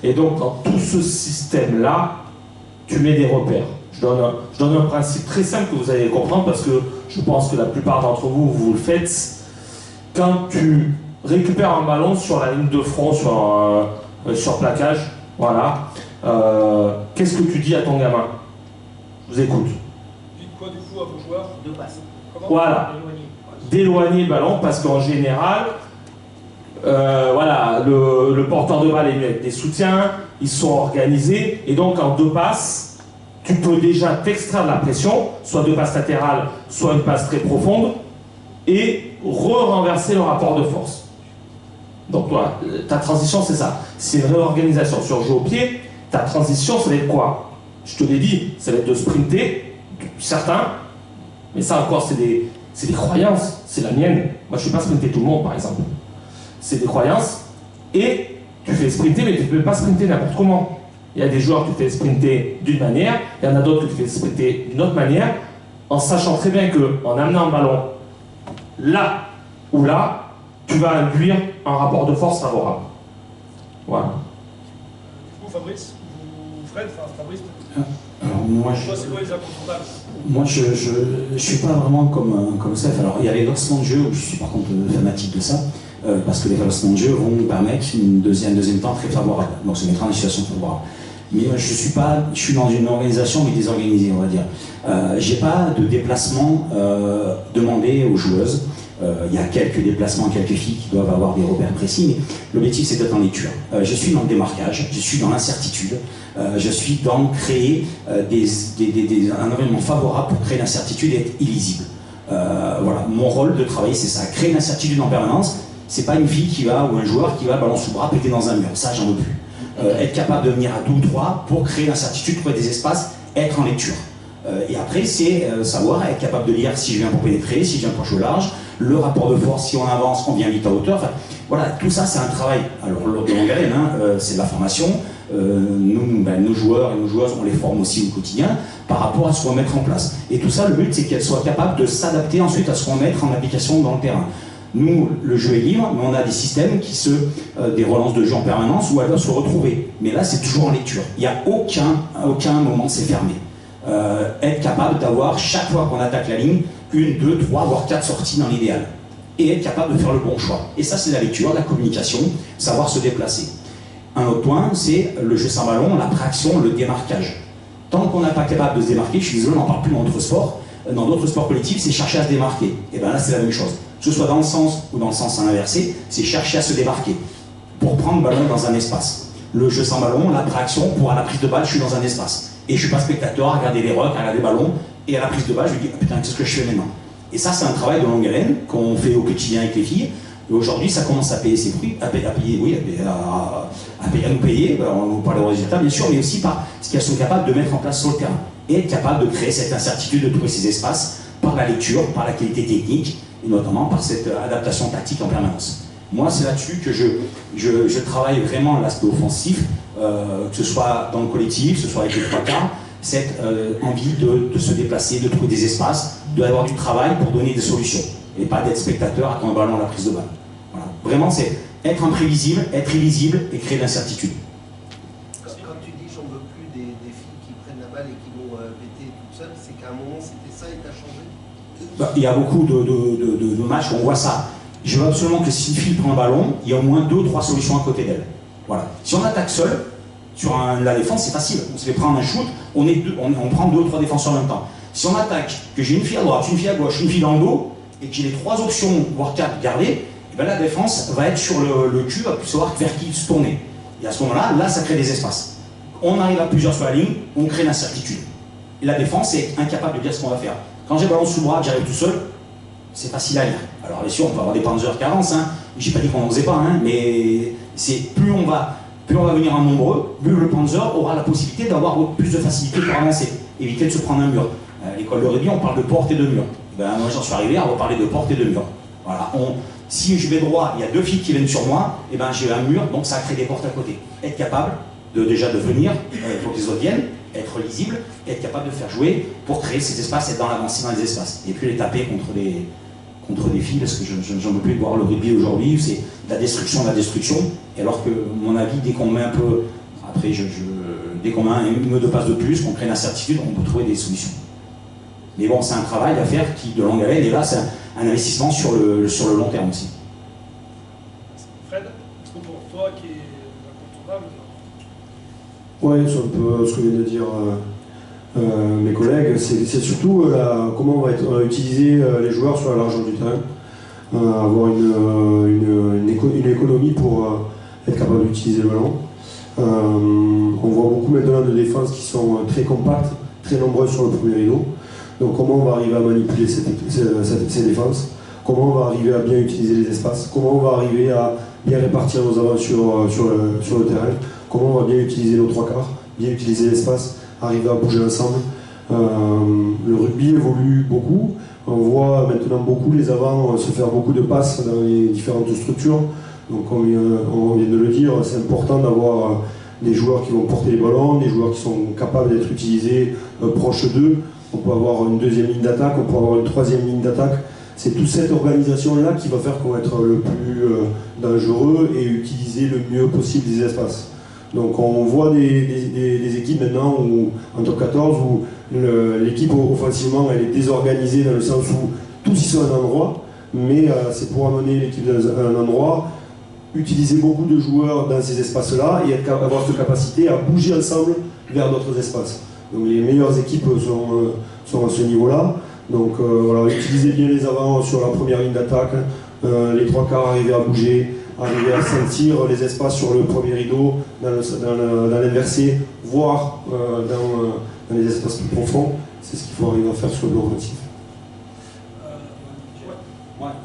R: Et donc dans tout ce système-là, tu mets des repères. Je donne un principe très simple que vous allez comprendre parce que je pense que la plupart d'entre vous, vous le faites. Quand tu récupères un ballon sur la ligne de front, sur plaquage, voilà, qu'est-ce que tu dis à ton gamin? Je vous écoute.
A: Dites quoi du coup à vos joueurs?
M: Deux passes.
A: Comment?
R: Voilà. D'éloigner le ballon parce qu'en général, voilà, le porteur de balle est avec des soutiens, ils sont organisés et donc en deux passes, tu peux déjà t'extraire de la pression, soit deux passes latérales, soit une passe très profonde et renverser le rapport de force. Donc toi, ta transition c'est ça, c'est une réorganisation. Sur jeu au pied, ta transition ça va être quoi? Je te l'ai dit, ça va être de sprinter, certains, mais ça encore c'est des croyances, c'est la mienne. Moi je ne fais pas sprinter tout le monde par exemple. C'est des croyances et tu fais sprinter mais tu ne peux pas sprinter n'importe comment. Il y a des joueurs que tu fais sprinter d'une manière, il y en a d'autres que tu fais sprinter d'une autre manière en sachant très bien qu'en amenant un ballon là ou là, tu vas induire un rapport de force favorable. Voilà.
A: Du coup, Fabrice, ou Fred, enfin Fabrice,
P: Alors moi,
A: c'est quoi les incontournables?
P: Moi, je suis pas vraiment comme ça. Alors, il y a les lancements de jeu où je suis par contre fanatique de ça, parce que les lancements de jeu vont permettre un deuxième temps très favorable. Donc, ça mettra en situation favorable. Mais moi, je suis dans une organisation mais désorganisée, on va dire. J'ai pas de déplacement demandé aux joueuses. Il y a quelques déplacements, quelques filles qui doivent avoir des repères précis, mais l'objectif c'est d'être en lecture. Je suis dans le démarquage, je suis dans l'incertitude, je suis dans créer un environnement favorable pour créer l'incertitude et être illisible. Voilà, mon rôle de travailler c'est ça, créer l'incertitude en permanence. C'est pas une fille qui va, ou un joueur qui va ballon sous bras péter dans un mur, ça j'en veux plus. Être capable de venir à 2 ou 3 pour créer l'incertitude, trouver des espaces, être en lecture. Et après c'est savoir être capable de lire si je viens pour pénétrer, si je viens pour jouer au large, le rapport de force, si on avance, on vient vite à hauteur. Enfin, voilà, tout ça c'est un travail. Alors, de longue haleine, c'est de la formation. Nos joueurs et nos joueuses, on les forme aussi au quotidien par rapport à ce qu'on va mettre en place. Et tout ça, le but c'est qu'elles soient capables de s'adapter ensuite à ce qu'on va mettre en application dans le terrain. Nous, le jeu est libre, mais on a des systèmes des relances de jeu en permanence où elles doivent se retrouver. Mais là, c'est toujours en lecture. Il n'y a aucun moment c'est fermé. Être capable d'avoir, chaque fois qu'on attaque la ligne, 1, 2, 3, voire 4 sorties dans l'idéal. Et être capable de faire le bon choix. Et ça, c'est la lecture, la communication, savoir se déplacer. Un autre point, c'est le jeu sans ballon, la préaction, le démarquage. Tant qu'on n'est pas capable de se démarquer, je suis désolé, on n'en parle plus dans d'autres sports. Dans d'autres sports collectifs, c'est chercher à se démarquer. Et bien là, c'est la même chose. Que ce soit dans le sens ou dans le sens inversé, c'est chercher à se démarquer pour prendre le ballon dans un espace. Le jeu sans ballon, la préaction, pour à la prise de balle, je suis dans un espace. Et je ne suis pas spectateur à regarder les rucks, à regarder les ballons, et à la prise de balle, je me dis, ah, putain, qu'est-ce que je fais maintenant? Et ça, c'est un travail de longue haleine qu'on fait au quotidien avec les filles. Et aujourd'hui, ça commence à payer ses fruits, à nous payer, on parle des résultats bien sûr, mais aussi par ce qu'elles sont capables de mettre en place sur le terrain. Et être capable de créer cette incertitude, de trouver ces espaces par la lecture, par la qualité technique, et notamment par cette adaptation tactique en permanence. Moi, c'est là-dessus que je travaille vraiment l'aspect offensif, que ce soit dans le collectif, que ce soit avec les 3 quarts, cette envie de se déplacer, de trouver des espaces, d'avoir du travail pour donner des solutions, et pas d'être spectateur à quand le ballon à la prise de balle. Voilà. Vraiment, c'est être imprévisible, être illisible et créer de l'incertitude.
B: Quand tu dis j'en veux plus des filles qui prennent la balle et qui vont péter toutes seules, c'est qu'à un moment c'était ça et t'as changé?
P: Il y a beaucoup de matchs où on voit ça. Je veux absolument que si une fille prend un ballon, il y a au moins 2 ou 3 solutions à côté d'elle. Voilà. Si on attaque seul, sur la défense, c'est facile. On se fait prendre un shoot, on prend 2 ou 3 défenseurs en même temps. Si on attaque, que j'ai une fille à droite, une fille à gauche, une fille dans le dos, et que j'ai les 3 options, voire 4 gardées, et bien la défense va être sur le cul, va plus savoir vers qui se tourner. Et à ce moment-là, ça crée des espaces. On arrive à plusieurs sur la ligne, on crée l'incertitude. Et la défense est incapable de dire ce qu'on va faire. Quand j'ai le ballon sous le bras, que j'arrive tout seul, c'est facile à lire. Alors bien sûr, on peut avoir des Panzer qui avancent, j'ai pas dit qu'on n'en faisait pas, mais c'est plus on va venir en nombreux, plus le Panzer aura la possibilité d'avoir plus de facilité pour avancer, éviter de se prendre un mur. À l'école de rugby, on parle de porte et de mur. Moi j'en suis arrivé, on va parler de porte et de mur. Voilà. Si je vais droit, il y a 2 filles qui viennent sur moi, et j'ai un mur, donc ça crée des portes à côté. Être capable déjà de venir, pour que les autres viennent, être lisible, être capable de faire jouer pour créer ces espaces, être dans l'avancée dans les espaces. Et puis les taper contre des filles, parce que j'en veux plus de voir le rugby aujourd'hui, c'est de la destruction, et alors que, à mon avis, dès qu'on met un peu, après, dès qu'on met une ou 2 passes de plus, qu'on crée une incertitude, on peut trouver des solutions. Mais bon, c'est un travail à faire qui, de longue haleine, et là, c'est un investissement sur le long terme aussi.
A: Fred, est-ce que pour toi qui est incontournable?
S: Oui, c'est un peu ce que viennent de dire mes collègues. C'est surtout comment on va utiliser les joueurs sur la largeur du terrain, avoir une économie pour être capable d'utiliser le ballon. On voit beaucoup maintenant de défenses qui sont très compactes, très nombreuses sur le premier rideau. Donc comment on va arriver à manipuler ces défenses, comment on va arriver à bien utiliser les espaces, comment on va arriver à bien répartir nos avances sur le terrain, comment on va bien utiliser nos 3 quarts, bien utiliser l'espace, arriver à bouger ensemble. Le rugby évolue beaucoup, on voit maintenant beaucoup les avants se faire beaucoup de passes dans les différentes structures. Donc on vient de le dire, c'est important d'avoir des joueurs qui vont porter les ballons, des joueurs qui sont capables d'être utilisés proches d'eux. on peut avoir une deuxième ligne d'attaque, on peut avoir une troisième ligne d'attaque. C'est toute cette organisation-là qui va faire qu'on va être le plus dangereux et utiliser le mieux possible les espaces. Donc on voit des équipes maintenant où, en top 14 où l'équipe offensivement elle est désorganisée dans le sens où tous ils sont à un endroit, mais c'est pour amener l'équipe à un endroit, utiliser beaucoup de joueurs dans ces espaces-là et avoir cette capacité à bouger ensemble vers d'autres espaces. Donc les meilleures équipes sont à ce niveau-là. Donc voilà, utiliser bien les avants sur la première ligne d'attaque, les trois quarts arriver à bouger, arriver à sentir les espaces sur le premier rideau, dans l'inversé, voire dans les espaces plus profonds. C'est ce qu'il faut arriver à faire sur le offensif.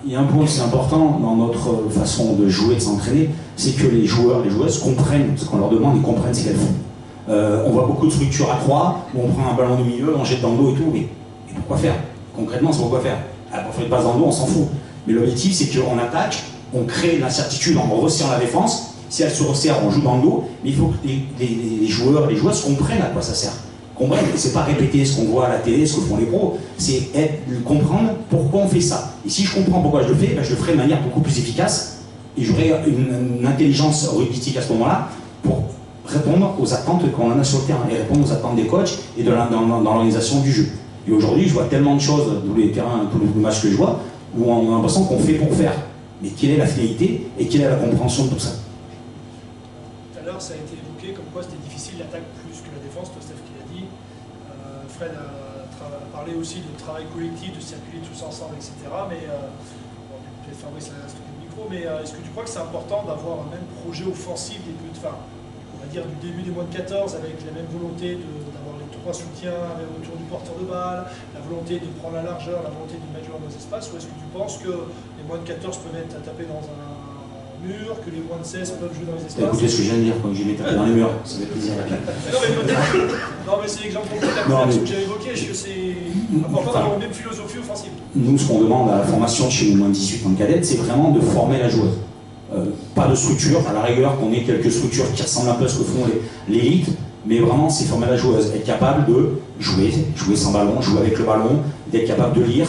P: Il y a un point aussi important dans notre façon de jouer, de s'entraîner, c'est que les joueurs, les joueuses comprennent ce qu'on leur demande, ils comprennent ce qu'elles font. On voit beaucoup de structures à 3, où on prend un ballon de milieu, on jette dans le dos et tout, mais pourquoi faire? Concrètement, c'est pourquoi faire. Pour faire une passe dans le dos, on s'en fout. Mais l'objectif, c'est qu'on attaque, on crée l'incertitude en resserrant la défense. Si elle se resserre, on joue dans le dos, mais il faut que les joueurs, les joueuses comprennent à quoi ça sert. Comprennent, c'est pas répéter ce qu'on voit à la télé, ce que font les pros, c'est comprendre pourquoi on fait ça. Et si je comprends pourquoi je le fais, ben je le ferai de manière beaucoup plus efficace et j'aurai une intelligence rugbyistique à ce moment-là pour répondre aux attentes qu'on en a sur le terrain et répondre aux attentes des coachs et dans l'organisation du jeu. Et aujourd'hui, je vois tellement de choses dans les terrains, tous les matchs que je vois, où on a l'impression qu'on fait pour faire. Mais quelle est la finalité et quelle est la compréhension de tout ça?
A: Tout à l'heure, ça a été évoqué comme quoi c'était difficile l'attaque plus que la défense, toi Steph qui l'a dit. Fred a parlé aussi de travail collectif, de circuler tous ensemble, etc. Mais peut-être Fabrice a stocké le micro, mais est-ce que tu crois que c'est important d'avoir un même projet offensif des plus de fin, on va dire du début des moins de 14 avec la même volonté d'avoir les trois soutiens autour du porteur de balle, la volonté de prendre la largeur, la volonté de mettre dans nos espaces, ou est-ce que tu penses que les moins de 14 peuvent être tapés dans un mur, que les moins de 16 peuvent jouer dans les espaces?
P: Écoutez ce que je viens de dire, quand je vais taper dans les murs, ça fait plaisir.
A: Non mais peut-être que... Non mais c'est l'exemple concret que j'ai évoqué, est-ce que c'est important d'avoir une même philosophie offensive?
P: Nous, ce qu'on demande à la formation chez les moins de 18 en cadette, c'est vraiment de former la joueuse. Pas de structure, à la rigueur qu'on ait quelques structures qui ressemblent un peu à ce que font l'élite, mais vraiment c'est former la joueuse, être capable de jouer sans ballon, jouer avec le ballon, d'être capable de lire,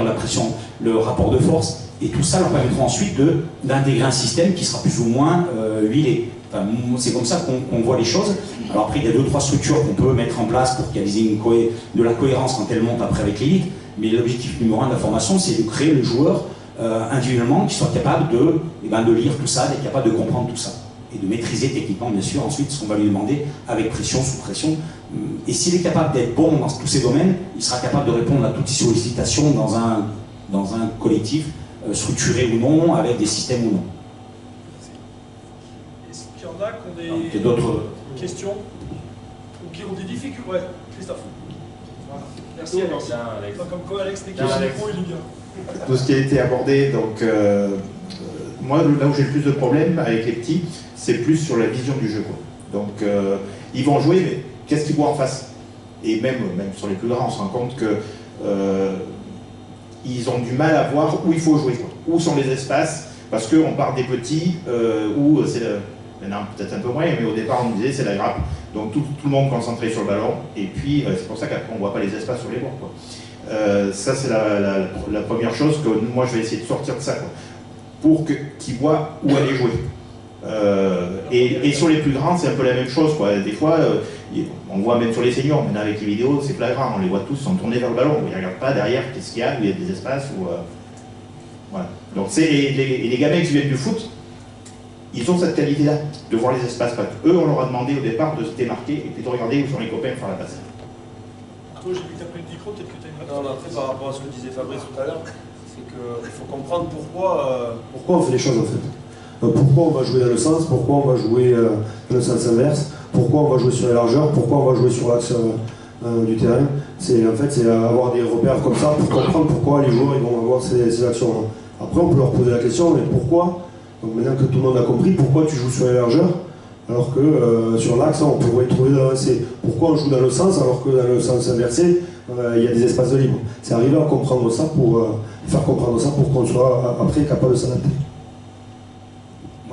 P: la pression, le rapport de force, et tout ça leur permettra ensuite d'intégrer un système qui sera plus ou moins huilé. Enfin, c'est comme ça qu'on voit les choses. Alors après, il y a 2-3 structures qu'on peut mettre en place pour réaliser de la cohérence quand elle monte après avec l'élite, mais l'objectif numéro 1 de la formation, c'est de créer le joueur individuellement qui soit capable de lire tout ça, d'être capable de comprendre tout ça. Et de maîtriser techniquement, bien sûr, ensuite ce qu'on va lui demander avec pression, sous pression. Et s'il est capable d'être bon dans tous ces domaines, il sera capable de répondre à toute sollicitation dans un collectif, structuré ou non, avec des systèmes ou non.
A: Est-ce qu'il y en a qui ont des
P: d'autres
A: questions ou qui ont des difficultés? Ouais, Christophe. Voilà. Merci Alex. Comme quoi Alex n'est qu'un micro, il est bien.
G: Tout ce qui a été abordé, donc moi là où j'ai le plus de problèmes avec les petits, c'est plus sur la vision du jeu, quoi. Donc ils vont jouer, mais qu'est-ce qu'ils voient en face? Et même sur les plus grands, on se rend compte que ils ont du mal à voir où il faut jouer, quoi. Où sont les espaces, parce qu'on part des petits, où c'est maintenant peut-être un peu moins, mais au départ on disait c'est la grappe. Donc tout le monde concentré sur le ballon, et puis c'est pour ça qu'après on ne voit pas les espaces sur les bords, quoi. Ça c'est la première chose que moi je vais essayer de sortir de ça, quoi, pour qu'ils voient où aller jouer. Et sur les plus grands, c'est un peu la même chose, quoi. Des fois, on voit même sur les seniors, maintenant avec les vidéos, c'est flagrant, on les voit tous sont tournés vers le ballon, ils ne regardent pas derrière qu'est-ce qu'il y a, où il y a des espaces. Voilà. Donc les gamins qui viennent du foot, ils ont cette qualité-là, de voir les espaces. Eux, on leur a demandé au départ de se démarquer et puis de regarder où sont les copains pour faire la passe.
A: Toi, j'ai vu que tu as pris le micro, peut-être que tu as une réponse.
N: Non, après, par rapport à ce que disait Fabrice tout à l'heure, c'est qu'il faut comprendre pourquoi
S: on fait les choses en fait. Pourquoi on va jouer dans le sens, pourquoi on va jouer dans le sens inverse, pourquoi on va jouer sur les largeurs, pourquoi on va jouer sur l'axe du terrain. C'est avoir des repères comme ça pour comprendre pourquoi les joueurs ils vont avoir ces actions-là. Après, on peut leur poser la question, mais pourquoi? Donc maintenant que tout le monde a compris, pourquoi tu joues sur les largeurs alors que sur l'axe, on pourrait trouver d'avancée. Pourquoi on joue dans le sens alors que dans le sens inversé, il y a des espaces de libre. C'est arriver à comprendre ça pour faire comprendre ça pour qu'on soit après capable de s'adapter.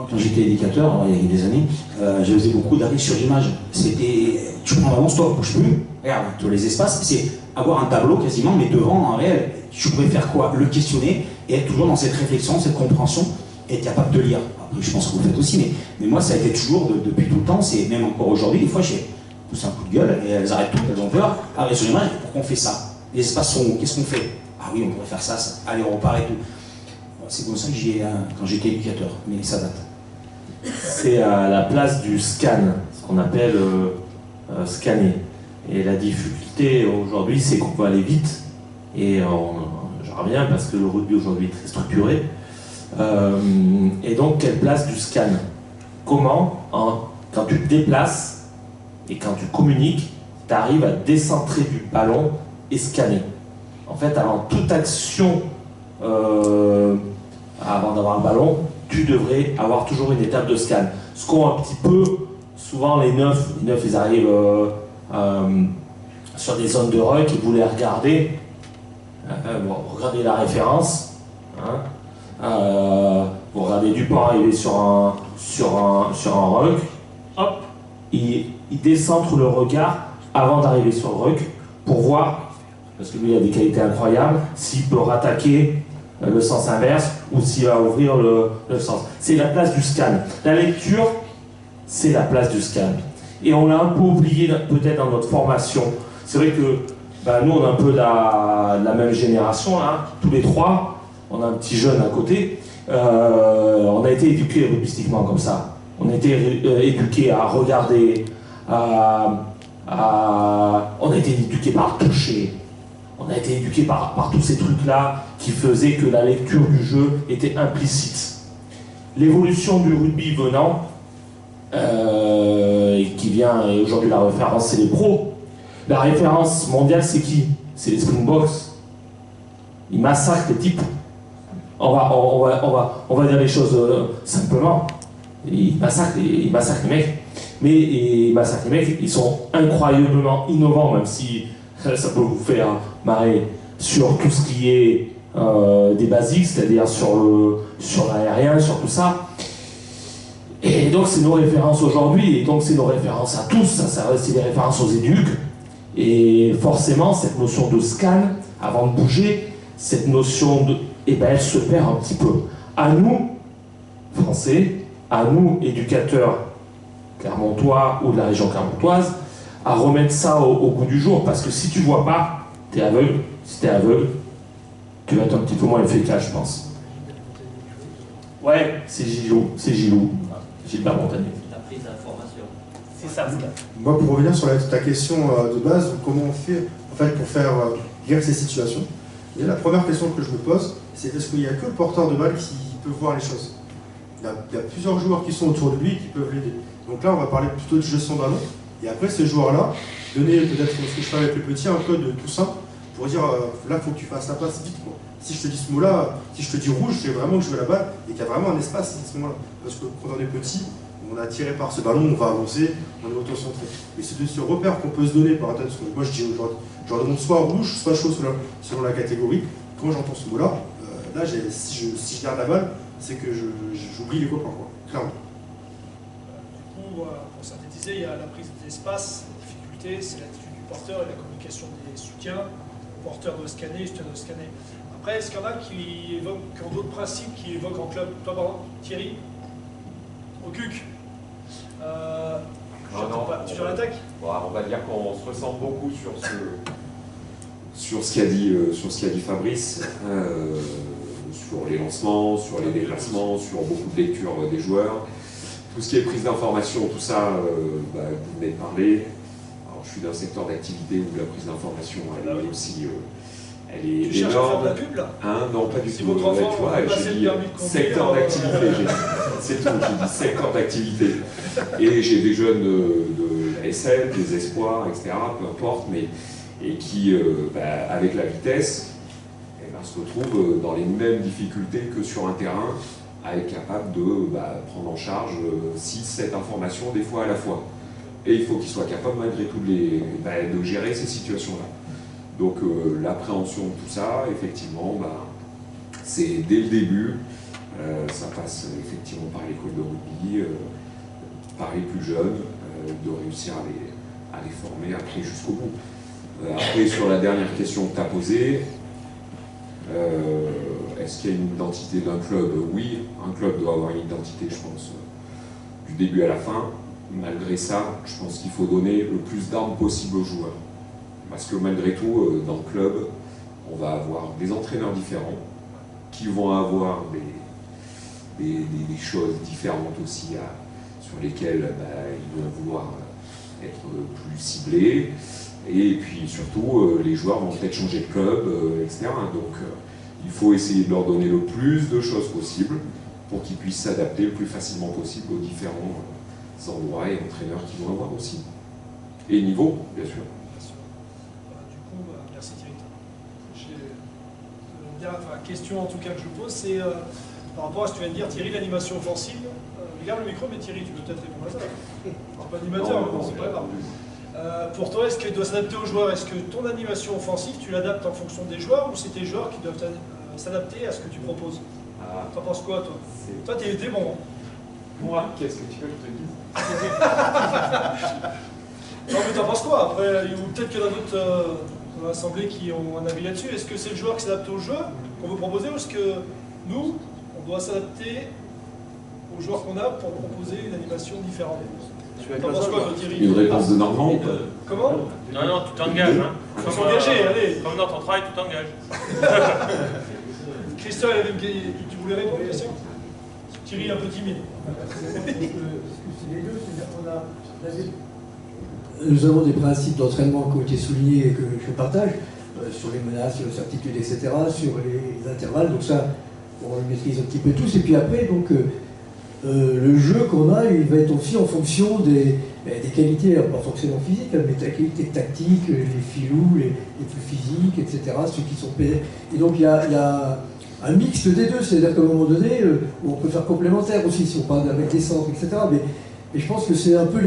P: quand j'étais éducateur, alors, il y a des années, je faisais beaucoup d'arrêts sur image. C'était, tu prends vraiment stop, bouge plus, regarde, tous les espaces, c'est avoir un tableau quasiment, mais devant, en réel, tu pouvais faire quoi? Le questionner et être toujours dans cette réflexion, cette compréhension, et être capable de lire. Après, je pense que vous le faites aussi, mais moi, ça a été toujours, depuis tout le temps, c'est même encore aujourd'hui, des fois, j'ai poussé un coup de gueule, et elles arrêtent tout, elles ont peur. Arrêt sur image, pourquoi on fait ça? Les espaces sont où? Qu'est-ce qu'on fait? Ah oui, on pourrait faire ça, ça. Allez, on repart et tout. C'est comme ça que j'y ai quand j'étais éducateur, mais ça date.
R: C'est à la place du scan, ce qu'on appelle scanner. Et la difficulté aujourd'hui, c'est qu'on peut aller vite. Et j'en reviens parce que le rugby aujourd'hui est très structuré. Et donc, quelle place du scan? Comment, quand tu te déplaces et quand tu communiques, tu arrives à décentrer du ballon et scanner. En fait, avant toute action, avant d'avoir le ballon, tu devrais avoir toujours une étape de scan. Ce qu'ont un petit peu, souvent les neufs ils arrivent sur des zones de ruck et vous les regardez, regardez la référence, vous regardez Dupont arriver sur un ruck, hop, il décentre le regard avant d'arriver sur le ruck pour voir, parce que lui il a des qualités incroyables, s'il peut rattaquer le sens inverse ou s'il va ouvrir le sens. C'est la place du scan. La lecture, c'est la place du scan. Et on l'a un peu oublié peut-être dans notre formation. C'est vrai que nous, on est un peu de la même génération, hein, tous les trois. On a un petit jeune à côté. On a été éduqués rugbystiquement comme ça. On a été éduqués à regarder, on a été éduqués par le toucher. On a été éduqué par tous ces trucs-là qui faisaient que la lecture du jeu était implicite. L'évolution du rugby venant, qui vient, et aujourd'hui la référence c'est les pros. La référence mondiale c'est qui? C'est les Springboks. Ils massacrent les types. On va dire les choses simplement. Ils massacrent les mecs. Mais ils massacrent les mecs, ils sont incroyablement innovants, même si ça peut vous faire marrer sur tout ce qui est des basiques, c'est-à-dire sur l'aérien, sur tout ça. Et donc c'est nos références aujourd'hui, et donc c'est nos références à tous, ça reste des références aux éduques. Et forcément, cette notion de scan, avant de bouger, cette notion de... elle se perd un petit peu. À nous, Français, à nous, éducateurs clermontois ou de la région clermontoise, à remettre ça au goût du jour, parce que si tu vois pas, t'es aveugle. Si t'es aveugle, tu vas être un petit peu moins efficace, je pense. Ouais, c'est Gilou, Gilbert Montagnier.
M: La prise d'information.
D: C'est ça, ce cas.
F: Moi, pour revenir sur ta question de base, comment on fait en fait, pour faire guérir ces situations, et la première question que je me pose, c'est est-ce qu'il n'y a que le porteur de balle qui peut voir les choses? Il y a plusieurs joueurs qui sont autour de lui et qui peuvent l'aider. Donc là, on va parler plutôt de gestion de ballon. Et après, ces joueurs-là, donner peut-être ce que je fais avec les petits, un code tout simple pour dire là, il faut que tu fasses la passe vite, quoi. Si je te dis ce mot-là, si je te dis rouge, c'est vraiment que je veux la balle et qu'il y a vraiment un espace à ce moment-là. Parce que quand on est petit, on est attiré par ce ballon, on va avancer, on est auto-centré. Et c'est de ce repère qu'on peut se donner par exemple, moi je dis aujourd'hui, je leur demande soit rouge, soit chaud selon la catégorie. Quand j'entends ce mot-là, là, si je garde la balle, c'est que j'oublie les copains, quoi, clairement.
A: Du coup, pour synthétiser, il y a la prise d'espace, la difficulté, c'est l'attitude du porteur et la communication des soutiens. Le porteur doit scanner, le soutien doit scanner. Après, est-ce qu'il y en a qui ont d'autres principes, qui évoquent en club? Toi, par exemple, Thierry, au CUC, sur l'attaque?
T: On va dire qu'on se ressent beaucoup sur ce qu'a dit Fabrice, sur les lancements, sur les déplacements, sur beaucoup de lectures des joueurs. Tout ce qui est prise d'information, tout ça, vous venez de parler. Alors, je suis d'un secteur d'activité où la prise d'information, elle est aussi... elle est
A: tu
T: énorme.
A: cherches à faire de la pub, là?
T: Non, pas du
A: si
T: tout.
A: Votre enfant
T: J'ai dit secteur d'activité, c'est tout, j'ai dit secteur d'activité. Et j'ai des jeunes de la SL, des espoirs, etc., peu importe, et qui, avec la vitesse, se retrouvent dans les mêmes difficultés que sur un terrain, à être capable de prendre en charge 6-7 informations des fois à la fois. Et il faut qu'ils soient capables malgré tout de gérer ces situations-là. Donc l'appréhension de tout ça, effectivement, c'est dès le début, Ça passe effectivement par l'école de rugby, par les plus jeunes, de réussir à les former après jusqu'au bout. Après, sur la dernière question que tu as posée, est-ce qu'il y a une identité d'un club? Oui, un club doit avoir une identité, je pense, du début à la fin. Malgré ça, je pense qu'il faut donner le plus d'armes possible aux joueurs. Parce que malgré tout, dans le club, on va avoir des entraîneurs différents qui vont avoir des choses différentes aussi sur lesquelles ils vont vouloir être plus ciblés. Et puis surtout, les joueurs vont peut-être changer de club, etc. Donc il faut essayer de leur donner le plus de choses possible pour qu'ils puissent s'adapter le plus facilement possible aux différents endroits et entraîneurs qu'ils vont avoir aussi. Et niveau, bien sûr.
A: Du coup, merci Thierry. La question en tout cas que je pose, c'est par rapport à ce que tu viens de dire, Thierry, l'animation offensive. Regarde le micro, mais Thierry, tu peux peut-être répondre à ça. Tu n'es pas animateur, mais bon, c'est pas grave. Pour toi, est-ce qu'il doit s'adapter aux joueurs? Est-ce que ton animation offensive, tu l'adaptes en fonction des joueurs ou c'est tes joueurs qui doivent s'adapter à ce que tu proposes? T'en penses quoi, toi? Toi, t'es bon.
I: Moi, qu'est-ce que tu veux que je te dise?
A: Non, mais t'en penses quoi? Après, ou peut-être qu'il y en a d'autres dans l'Assemblée qui ont un avis là-dessus. Est-ce que c'est le joueur qui s'adapte au jeu qu'on veut proposer ou est-ce que nous, on doit s'adapter aux joueurs qu'on a pour proposer une animation différente? T'en penses quoi, toi, Thierry?
T: Une réponse de Normand ou pas?
A: Comment?
D: Non, tu t'engages. Hein.
A: Faut s'engager, allez.
D: Comme dans ton travail, tu t'engages.
A: Christian, tu voulais répondre à la question? Thierry est un peu timide.
O: Nous avons des principes d'entraînement qui ont été soulignés et que je partage, sur les menaces, sur les certitudes, etc., sur les intervalles, donc ça, on le maîtrise un petit peu tous. Et puis après, donc, le jeu qu'on a, il va être aussi en fonction des qualités, pas forcément physiques, mais des qualités tactiques, les filous, les plus physiques, etc., ceux qui sont pédés. Et donc il y a un mix des deux, c'est-à-dire qu'à un moment donné, on peut faire complémentaire aussi, si on parle avec des centres, etc. Mais je pense que c'est un peu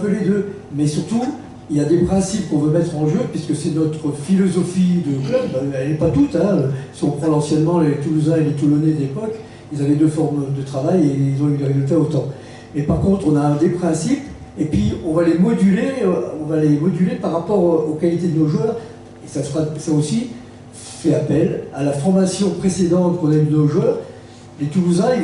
O: les deux. Mais surtout, il y a des principes qu'on veut mettre en jeu, puisque c'est notre philosophie de club, elle n'est pas toute. Hein. Si on prend l'anciennement les Toulousains et les Toulonnais d'époque, ils avaient deux formes de travail et ils ont eu des résultats autant. Mais par contre, on a des principes, et puis on va les moduler par rapport aux qualités de nos joueurs, et ça aussi fait appel à la formation précédente qu'on a eu de nos joueurs. Les Toulousains,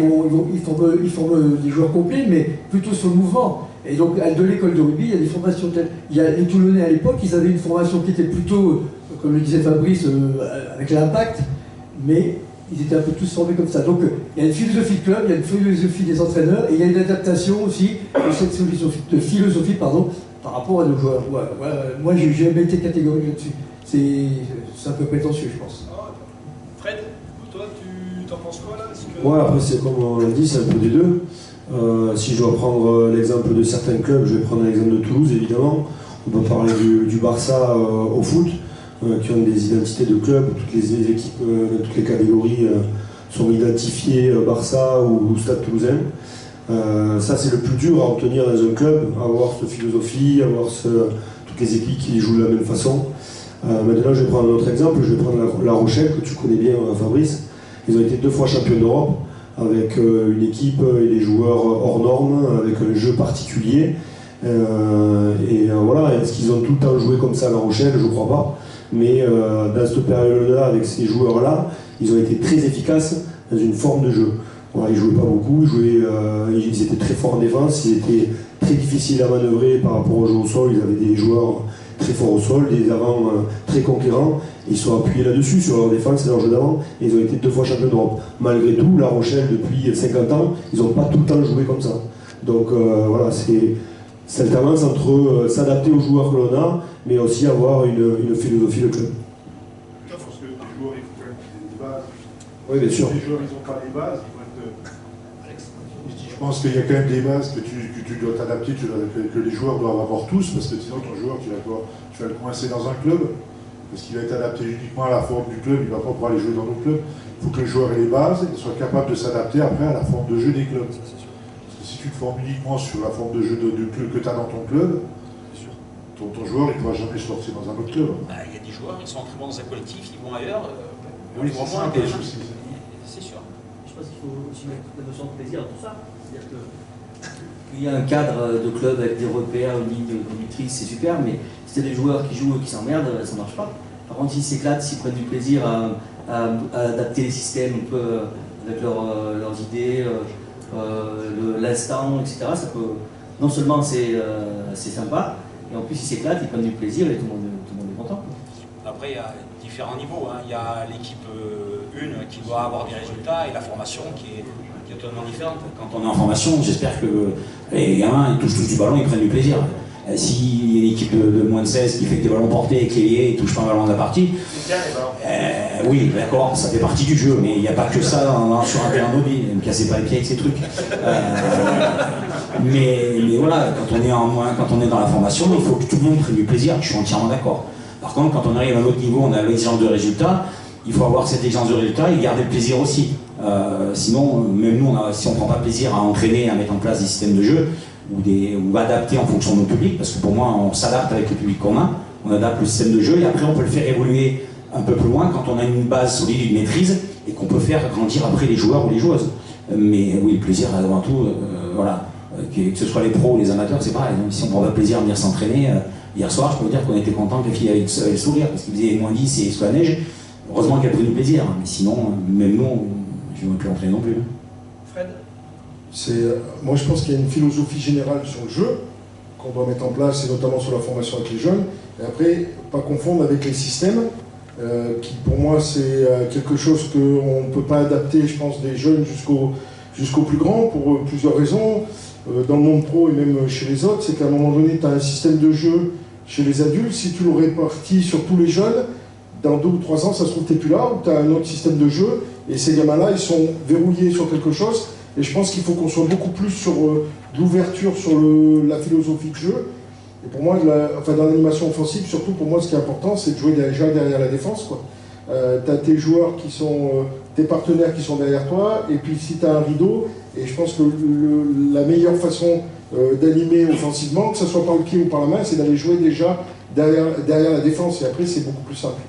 O: ils forment des joueurs complets, mais plutôt sur le mouvement. Et donc, de l'école de rugby, il y a des formations telles. Il y a les Toulonnais à l'époque, ils avaient une formation qui était plutôt, comme le disait Fabrice, avec l'impact, mais ils étaient un peu tous formés comme ça. Donc, il y a une philosophie de club, il y a une philosophie des entraîneurs, et il y a une adaptation aussi de cette philosophie par rapport à nos joueurs. Moi, j'ai jamais été catégorique là-dessus. C'est un peu prétentieux, je pense.
A: Fred, toi, tu t'en penses quoi là?
S: Ouais, après, c'est comme on l'a dit, c'est un peu des deux. Si je dois prendre l'exemple de certains clubs, je vais prendre l'exemple de Toulouse, évidemment. On peut parler du Barça au foot, qui ont des identités de club. Toutes les équipes, toutes les catégories sont identifiées Barça ou Stade Toulousain. Ça, c'est le plus dur à obtenir dans un club, avoir cette philosophie, avoir toutes les équipes qui jouent de la même façon. Maintenant, je vais prendre un autre exemple. Je vais prendre La Rochelle, que tu connais bien, Fabrice. Ils ont été 2 fois champions d'Europe, avec une équipe et des joueurs hors normes, avec un jeu particulier. Voilà, est-ce qu'ils ont tout le temps joué comme ça à La Rochelle? Je ne crois pas. Mais dans cette période-là, avec ces joueurs-là, ils ont été très efficaces dans une forme de jeu. Voilà, ils ne jouaient pas beaucoup, ils étaient très forts en défense, ils étaient très difficiles à manœuvrer par rapport au jeu au sol. Ils avaient des joueurs très forts au sol, des avants très conquérants. Ils sont appuyés là-dessus, sur leur défense et leur jeu d'avant, et ils ont été 2 fois champions d'Europe. Malgré tout, La Rochelle, depuis 50 ans, ils n'ont pas tout le temps joué comme ça. Donc voilà, c'est cette alternance entre s'adapter aux joueurs que l'on a, mais aussi avoir une philosophie de club.
L: Parce que les joueurs, il faut quand même qu'ils aient des bases.
S: Oui, bien sûr.
L: Si les joueurs, ils n'ont pas les bases, ils vont être... Je pense qu'il y a quand même des bases que tu dois t'adapter, que les joueurs doivent avoir tous, parce que sinon ton joueur, tu vas le coincer dans un club, parce qu'il va être adapté uniquement à la forme du club, il ne va pas pouvoir aller jouer dans nos clubs. Il faut que le joueur ait les bases et soit capable de s'adapter après à la forme de jeu des clubs. Parce que si tu te formes uniquement sur la forme de jeu de club que tu as dans ton club, ton joueur il ne pourra jamais sortir dans un autre club.
U: Il y a des joueurs, ils sont très bons dans un collectif, ils vont ailleurs,
L: oui, c'est ça,
U: c'est sûr.
M: Je pense qu'il faut aussi mettre la notion de plaisir à tout ça. C'est-à-dire qu'il y a un cadre de club avec des repères, une ligne conductrice, c'est super, mais si c'est des joueurs qui jouent et qui s'emmerdent, ça ne marche pas. Par contre, s'ils s'éclatent, s'ils prennent du plaisir à adapter les systèmes un peu avec leurs idées, l'instant, etc., ça peut, non seulement c'est sympa, et en plus ils s'éclatent, ils prennent du plaisir et tout le monde est content.
U: Après, il y a différents niveaux. Hein. Il y a l'équipe 1 qui doit avoir des résultats et la formation qui est totalement différente.
P: Quand on est en formation, j'espère que les gamins ils touchent tous du ballon, ils prennent du plaisir. S'il y a une équipe de moins de 16 qui fait que des ballons portés et qui ils ne touchent pas un ballon de la partie, oui, d'accord, ça fait partie du jeu, mais il n'y a pas que ça sur un terrain mobile. Ne me cassez pas les pieds avec ces trucs. Mais voilà, quand on est dans la formation, il faut que tout le monde prenne du plaisir, je suis entièrement d'accord. Par contre, quand on arrive à un autre niveau, on a l'exigence de résultat, il faut avoir cette exigence de résultat et garder le plaisir aussi. Sinon, même nous, si on ne prend pas plaisir à entraîner, à mettre en place des systèmes de jeu, ou adapter en fonction de nos publics, parce que pour moi, on s'adapte avec le public qu'on a, on adapte le système de jeu et après on peut le faire évoluer un peu plus loin quand on a une base solide, une maîtrise, et qu'on peut faire grandir après les joueurs ou les joueuses. Mais oui, le plaisir avant tout, voilà. Que ce soit les pros ou les amateurs, c'est pareil. Si on prend pas plaisir à venir s'entraîner, hier soir, je peux vous dire qu'on était content que les filles avaient le sourire, parce qu'il faisait moins 10 et sous la neige. Heureusement qu'elles prenaient du plaisir, mais sinon, même nous, je ne vais plus entraîner non plus.
A: Fred ?
L: Moi, je pense qu'il y a une philosophie générale sur le jeu qu'on doit mettre en place, et notamment sur la formation avec les jeunes. Et après, pas confondre avec les systèmes, qui pour moi, c'est quelque chose qu'on ne peut pas adapter, je pense, des jeunes jusqu'aux plus grands, pour plusieurs raisons. Dans le monde pro et même chez les autres, c'est qu'à un moment donné, tu as un système de jeu chez les adultes, si tu le répartis sur tous les jeunes, dans 2 ou 3 ans, ça se trouve, tu n'es plus là, ou tu as un autre système de jeu, et ces gamins-là, ils sont verrouillés sur quelque chose. Et je pense qu'il faut qu'on soit beaucoup plus sur l'ouverture sur la philosophie de jeu. Et pour moi, dans l'animation offensive, surtout pour moi, ce qui est important, c'est de jouer déjà derrière la défense. Tu as tes joueurs qui sont, tes partenaires qui sont derrière toi, et puis si tu as un rideau, et je pense que la meilleure façon d'animer offensivement, que ce soit par le pied ou par la main, c'est d'aller jouer déjà derrière la défense, et après c'est beaucoup plus simple.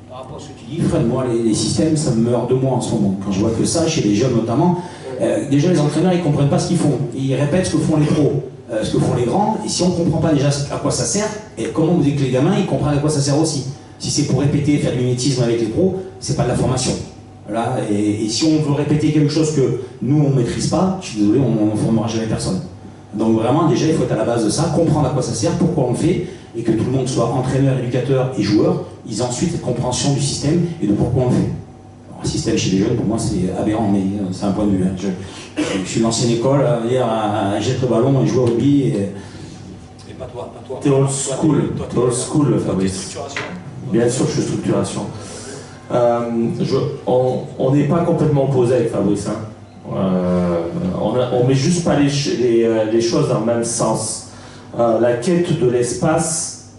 P: Par rapport à ce que tu dis, Fred, moi les systèmes, ça me meurt de moi en ce moment. Quand je vois que ça, chez les jeunes notamment, déjà les entraîneurs, ils ne comprennent pas ce qu'ils font. Ils répètent ce que font les pros, ce que font les grands, et si on ne comprend pas déjà à quoi ça sert, et comment vous dites que les gamins, ils comprennent à quoi ça sert aussi. Si c'est pour répéter, faire du mimétisme avec les pros, c'est pas de la formation. Voilà, et si on veut répéter quelque chose que nous on ne maîtrise pas, je suis désolé, on ne formera jamais personne. Donc vraiment, déjà, il faut être à la base de ça, comprendre à quoi ça sert, pourquoi on le fait, et que tout le monde soit entraîneur, éducateur et joueur, ils aient ensuite cette compréhension du système et de pourquoi on le fait. Alors, un système chez les jeunes, pour moi, c'est aberrant, mais c'est un point de vue. Hein. Je suis de l'ancienne école, à jette le ballon et joue au rugby. Et
U: pas toi.
T: T'es old school, Fabrice. Bien sûr, je suis structuration. On n'est pas complètement opposé avec Fabrice. Hein. On met juste pas les choses dans le même sens. La quête de l'espace,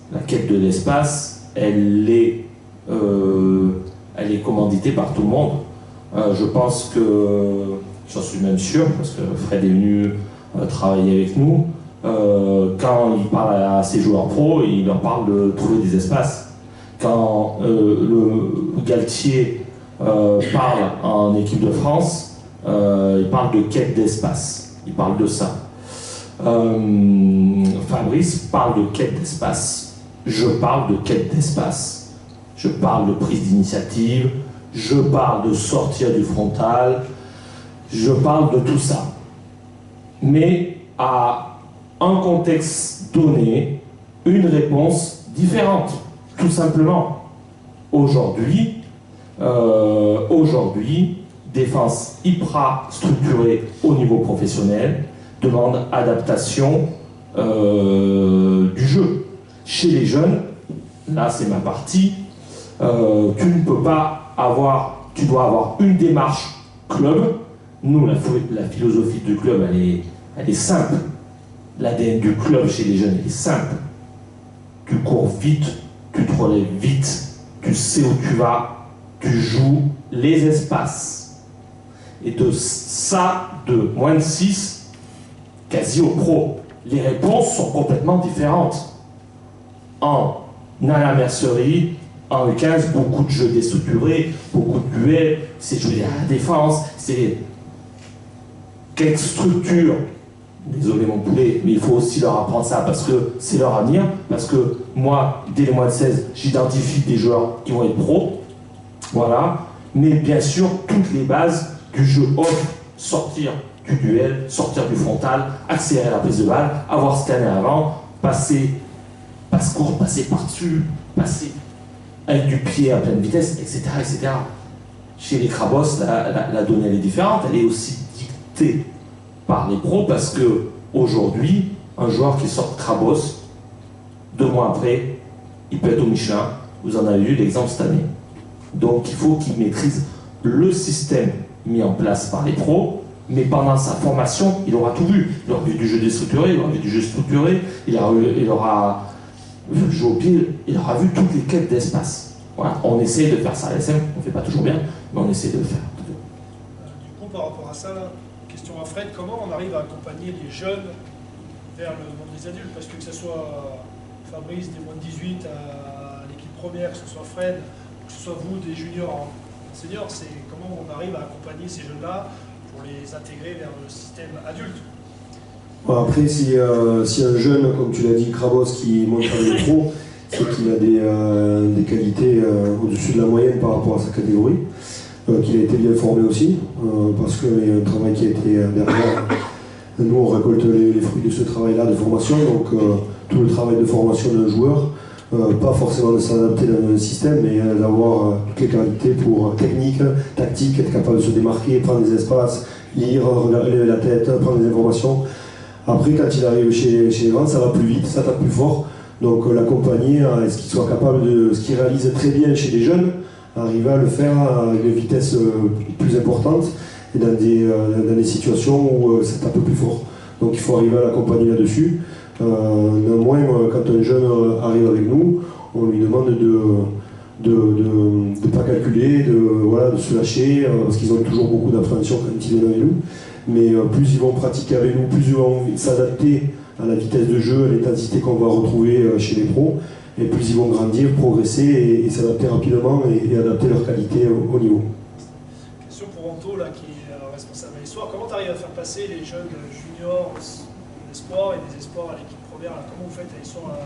T: elle est commanditée par tout le monde. Je pense que, j'en suis même sûr, parce que Fred est venu travailler avec nous, quand il parle à ses joueurs pros, il leur parle de trouver des espaces. Quand le Galtier parle en équipe de France, il parle de quête d'espace. Il parle de ça. Fabrice parle de quête d'espace. Je parle de quête d'espace. Je parle de prise d'initiative. Je parle de sortir du frontal. Je parle de tout ça. Mais à un contexte donné, une réponse différente. Tout simplement, aujourd'hui, défense hyper structurée au niveau professionnel demande adaptation du jeu. Chez les jeunes, là c'est ma partie, tu ne peux pas avoir, tu dois avoir une démarche club. Nous, la philosophie du club, elle est simple. L'ADN du club chez les jeunes, elle est simple. Tu cours vite, tu te relèves vite, tu sais où tu vas, tu joues les espaces. Et de ça, de moins de 6, quasi au pro, les réponses sont complètement différentes. En à la mercerie,
R: en U15, beaucoup de jeux déstructurés, beaucoup de duels, c'est jouer à la défense, c'est quelle structure. Désolé mon poulet, mais il faut aussi leur apprendre ça parce que c'est leur avenir. Parce que moi, dès le mois de 16, j'identifie des joueurs qui vont être pros. Voilà. Mais bien sûr, toutes les bases du jeu off, sortir du duel, sortir du frontal, accélérer la prise de balle, avoir scanné avant, passer passe court, passer par-dessus, passer avec du pied à pleine vitesse, etc. etc. Chez les Krabos, la donnée elle est différente, elle est aussi dictée par les pros parce que aujourd'hui, un joueur qui sort de Krabos, 2 mois après, il peut être au Michelin. Vous en avez vu l'exemple cette année. Donc il faut qu'il maîtrise le système mis en place par les pros, mais pendant sa formation, il aura tout vu. Il aura vu du jeu déstructuré, il aura vu du jeu structuré, il aura vu le jeu au pied, il aura vu toutes les quêtes d'espace. Voilà. On essaie de faire ça à l'SM, on ne fait pas toujours bien, mais on essaie de le faire.
A: Du coup, par rapport à ça, là, question à Fred, comment on arrive à accompagner les jeunes vers le monde des adultes? Parce que ce soit Fabrice des moins de 18 à l'équipe première, que ce soit Fred, que ce soit vous des juniors en seniors, c'est comment on arrive à accompagner ces jeunes-là pour les intégrer vers le système adulte?
S: Bon, après, si un jeune, comme tu l'as dit, Krabos, qui monte avec les pros, c'est qu'il a des qualités au-dessus de la moyenne par rapport à sa catégorie, qu'il a été bien formé aussi, parce qu'il y a un travail qui a été derrière. Nous, on récolte les fruits de ce travail-là de formation, donc tout le travail de formation d'un joueur, pas forcément de s'adapter dans un système, mais d'avoir toutes les qualités pour technique, tactique, être capable de se démarquer, prendre des espaces, lire, lever la tête, prendre des informations. Après, quand il arrive chez les grands, ça va plus vite, ça tape plus fort. Donc l'accompagner, est-ce qu'il soit capable de ce qu'il réalise très bien chez les jeunes, arriver à le faire à une vitesse plus importante et dans des situations où ça tape plus fort. Donc il faut arriver à l'accompagner là-dessus. Néanmoins, quand un jeune arrive avec nous, on lui demande de ne pas calculer, de se lâcher, parce qu'ils ont toujours beaucoup d'appréhension quand ils viennent avec nous. Mais plus ils vont pratiquer avec nous, plus ils vont s'adapter à la vitesse de jeu, à l'intensité qu'on va retrouver chez les pros, et plus ils vont grandir, progresser et s'adapter rapidement et adapter leur qualité au niveau.
A: Question pour Anto, là, qui est responsable de l'histoire. Comment tu arrives à faire passer les jeunes juniors d'espoir et des espoirs à l'équipe première là? Comment vous faites à l'histoire?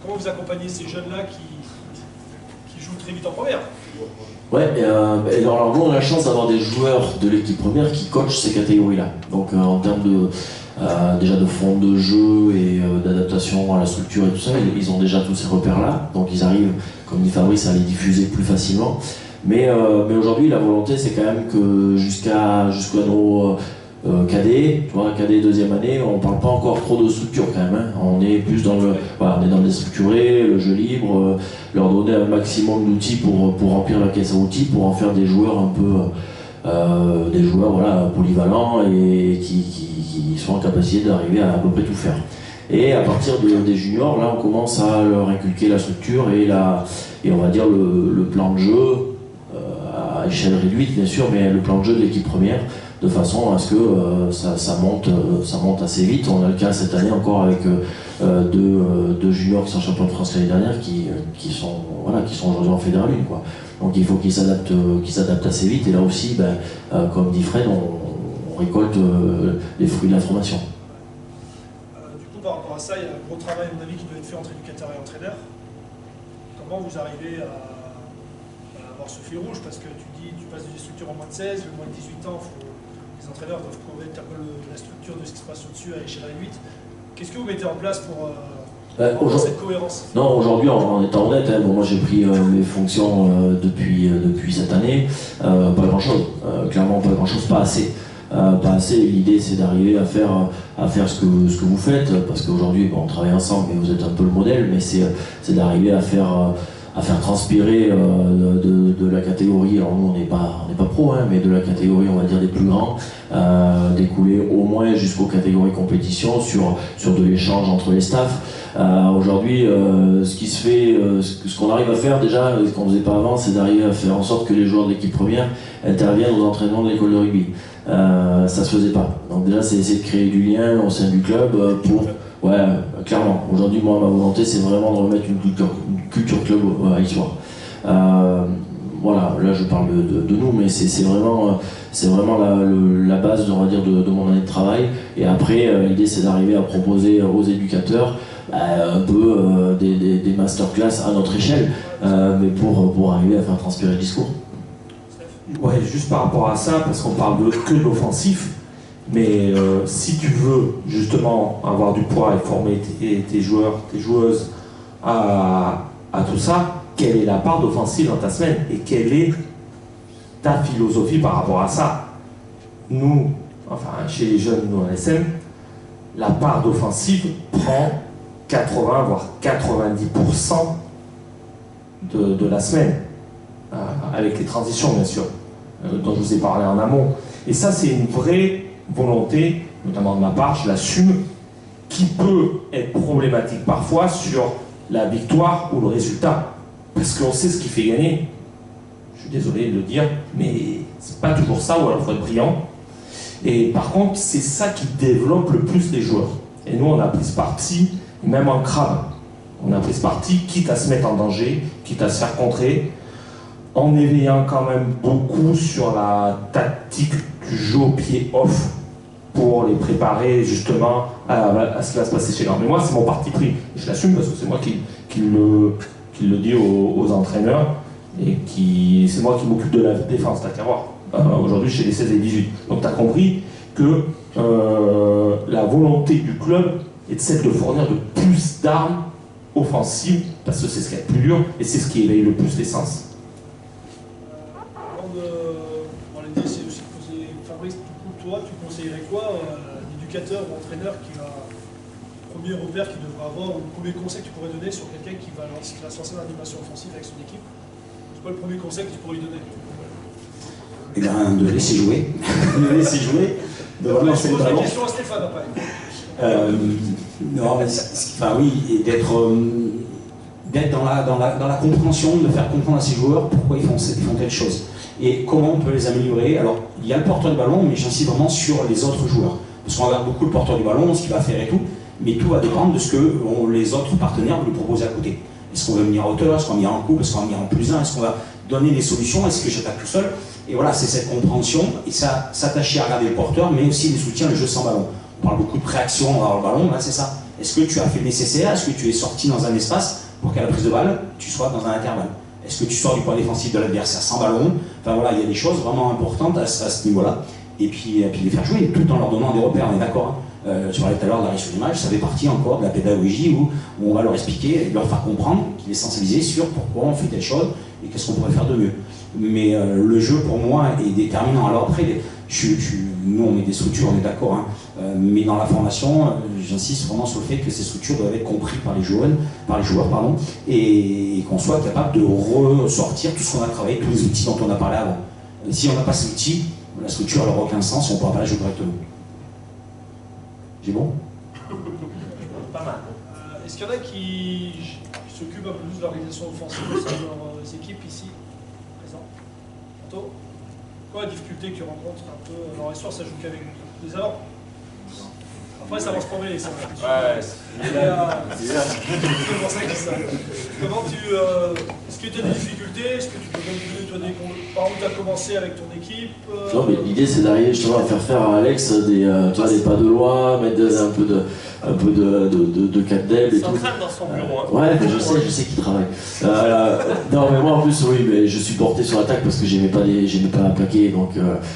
A: Comment vous accompagnez ces jeunes-là qui jouent très vite en première?
E: Ouais, alors nous on a la chance d'avoir des joueurs de l'équipe première qui coachent ces catégories-là. Donc en termes de déjà de fond de jeu et d'adaptation à la structure et tout ça, ils ont déjà tous ces repères-là. Donc ils arrivent, comme dit Fabrice, à les diffuser plus facilement. Mais aujourd'hui la volonté c'est quand même que jusqu'à nos cadets, tu vois, cadets deuxième année, on parle pas encore trop de structure quand même. Hein. On est plus dans le, voilà, on est dans le déstructuré, le jeu libre, leur donner un maximum d'outils pour remplir la caisse à outils, pour en faire des joueurs un peu, des joueurs voilà polyvalents et qui sont en capacité d'arriver à peu près tout faire. Et à partir des juniors, là, on commence à leur inculquer la structure et on va dire le plan de jeu à échelle réduite bien sûr, mais le plan de jeu de l'équipe première, de façon à ce que ça monte assez vite. On a le cas cette année encore avec deux juniors qui sont champions de France l'année dernière qui sont aujourd'hui en Fédéral 1 quoi. Donc il faut qu'ils s'adaptent assez vite et là aussi comme dit Fred, on récolte les fruits de la formation.
A: Du coup par rapport à ça, il y a un gros travail à mon avis qui doit être fait entre éducateurs et entraîneurs. Comment vous arrivez à avoir ce fil rouge? Parce que tu passes des structures en moins de 16, le moins de 18 ans, les entraîneurs doivent connaître un peu la structure de ce qui se passe au-dessus à échelle réduite. Qu'est-ce que vous mettez en place pour avoir cette cohérence?
E: Non, aujourd'hui, en étant honnête, hein, moi j'ai pris mes fonctions depuis cette année, pas grand-chose, clairement pas grand-chose, pas assez. Pas assez. L'idée c'est d'arriver à faire ce que vous faites, parce qu'aujourd'hui on travaille ensemble et vous êtes un peu le modèle, mais c'est d'arriver à faire transpirer de la catégorie, alors nous on n'est pas pro, hein, mais de la catégorie on va dire des plus grands, découler au moins jusqu'aux catégories compétition sur de l'échange entre les staffs. Aujourd'hui ce qui se fait, ce qu'on arrive à faire déjà, ce qu'on ne faisait pas avant, c'est d'arriver à faire en sorte que les joueurs de l'équipe première interviennent aux entraînements de l'école de rugby. Ça se faisait pas. Donc déjà c'est essayer de créer du lien au sein du club pour... Ouais, clairement. Aujourd'hui, moi, ma volonté, c'est vraiment de remettre une culture club à l'histoire. Voilà, là je parle de nous, mais c'est vraiment la base, on va dire, de mon année de travail. Et après, l'idée c'est d'arriver à proposer aux éducateurs un peu des masterclass à notre échelle, mais pour arriver à faire transpirer le discours.
R: Ouais, juste par rapport à ça, parce qu'on parle que de l'offensif, mais si tu veux justement avoir du poids et former tes joueurs, tes joueuses à tout ça, quelle est la part d'offensive dans ta semaine et quelle est ta philosophie par rapport à ça? Nous, enfin chez les jeunes, nous en SM, la part d'offensive prend 80 voire 90% de la semaine, avec les transitions bien sûr, dont je vous ai parlé en amont. Et ça c'est une vraie volonté, notamment de ma part, je l'assume, qui peut être problématique parfois sur la victoire ou le résultat. Parce qu'on sait ce qui fait gagner. Je suis désolé de le dire, mais c'est pas toujours ça, ou alors il faut être brillant. Et par contre, c'est ça qui développe le plus les joueurs. Et nous, on a pris ce parti, même en crabe. On a pris ce parti, quitte à se mettre en danger, quitte à se faire contrer, en éveillant quand même beaucoup sur la tactique du jeu au pied off pour les préparer justement à ce qui va se passer chez l'un. Mais moi, c'est mon parti pris. Je l'assume parce que c'est moi qui le dit aux entraîneurs et c'est moi qui m'occupe de la défense, t'as qu'à voir. Aujourd'hui, chez les 16 et 18. Donc, tu as compris que la volonté du club est celle de fournir de plus d'armes offensives parce que c'est ce qui est le plus dur et c'est ce qui éveille le plus l'essence.
A: L'idée, c'est aussi de poser. Fabrice, toi, tu conseillerais quoi l'éducateur ou l'entraîneur qui va. Premier repère qu'il devrait avoir, ou le premier conseil que tu pourrais donner sur quelqu'un qui va se lancer dans l'animation offensive avec son équipe? C'est quoi le premier conseil que tu pourrais lui donner?
P: Eh bien, de laisser jouer. De laisser jouer. De relancer le ballon.
A: Je pose la question à Stéphane après.
P: Non, mais enfin, oui, et d'être dans la compréhension, de faire comprendre à ses joueurs pourquoi ils font telle chose. Et comment on peut les améliorer. Alors, il y a le porteur de ballon, mais j'insiste vraiment sur les autres joueurs. Parce qu'on regarde beaucoup le porteur du ballon, ce qu'il va faire et tout. Mais tout va dépendre de ce que les autres partenaires vont lui proposer à côté. Est-ce qu'on va venir à hauteur? Est-ce qu'on va venir en couple? Est-ce qu'on va venir en plus 1? Est-ce qu'on va donner des solutions? Est-ce que j'attaque tout seul? Et voilà, c'est cette compréhension et ça s'attacher à regarder le porteur, mais aussi les soutiens, le jeu sans ballon. On parle beaucoup de préaction dans le ballon, là c'est ça. Est-ce que tu as fait le nécessaire? Est-ce que tu es sorti dans un espace pour qu'à la prise de balle, tu sois dans un intervalle? Est-ce que tu sors du point défensif de l'adversaire sans ballon? Enfin voilà, il y a des choses vraiment importantes à ce niveau-là. Et puis les faire jouer, tout en leur donnant des repères, on est d'accord, hein. Tu parlais tout à l'heure de la riche d'image, ça fait partie encore de la pédagogie où on va leur expliquer et leur faire comprendre qu'il est sensibilisé sur pourquoi on fait telle chose et qu'est-ce qu'on pourrait faire de mieux. Mais le jeu pour moi est déterminant. Alors après, nous on est des structures, on est d'accord, hein, mais dans la formation, j'insiste vraiment sur le fait que ces structures doivent être comprises par les joueurs, et qu'on soit capable de ressortir tout ce qu'on a travaillé, tous les outils dont on a parlé avant. Et si on n'a pas ces outils, la structure n'aura aucun sens et on ne pourra pas la jouer correctement. J'ai bon?
A: Pas mal. Est-ce qu'il y en a qui s'occupent un peu plus de l'organisation offensive de leurs équipes ici, présents? Anto? Quoi la difficulté que tu rencontres un peu? Alors, l'histoire, ça joue qu'avec les avant. Après, ça va se promener, ça.
D: Ouais,
A: c'est pour ça que je dis ça. Comment est-ce que tu as des difficultés? Est-ce que tu peux même donner par où tu as commencé avec ton équipe?
E: Non, mais l'idée c'est d'arriver justement à faire à Alex des pas de loi, mettre un peu de cap dev et tout.
D: Il s'entraîne dans son bureau. Hein.
E: Ouais, mais je sais qu'il travaille. Non, mais moi en plus, oui, mais je suis porté sur l'attaque parce que j'aimais pas plaquer, donc,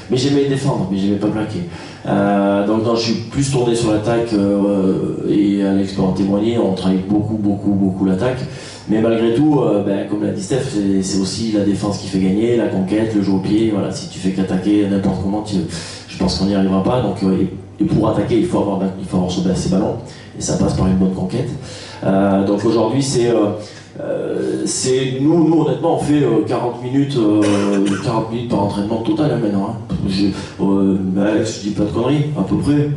E: mais j'aimais défendre, mais j'aimais pas plaquer. Donc non, je suis plus tourné sur l'attaque et Alex peut en témoigner, on travaille beaucoup l'attaque. Mais malgré tout, comme l'a dit Steph, c'est aussi la défense qui fait gagner, la conquête, le jeu au pied. Voilà, si tu fais qu'attaquer n'importe comment, je pense qu'on n'y arrivera pas. Donc, et pour attaquer, il faut avoir ces ballons. Et ça passe par une bonne conquête. Donc aujourd'hui, nous honnêtement, on fait 40 minutes par entraînement total maintenant. Hein. Alex, je dis pas de conneries, à peu près.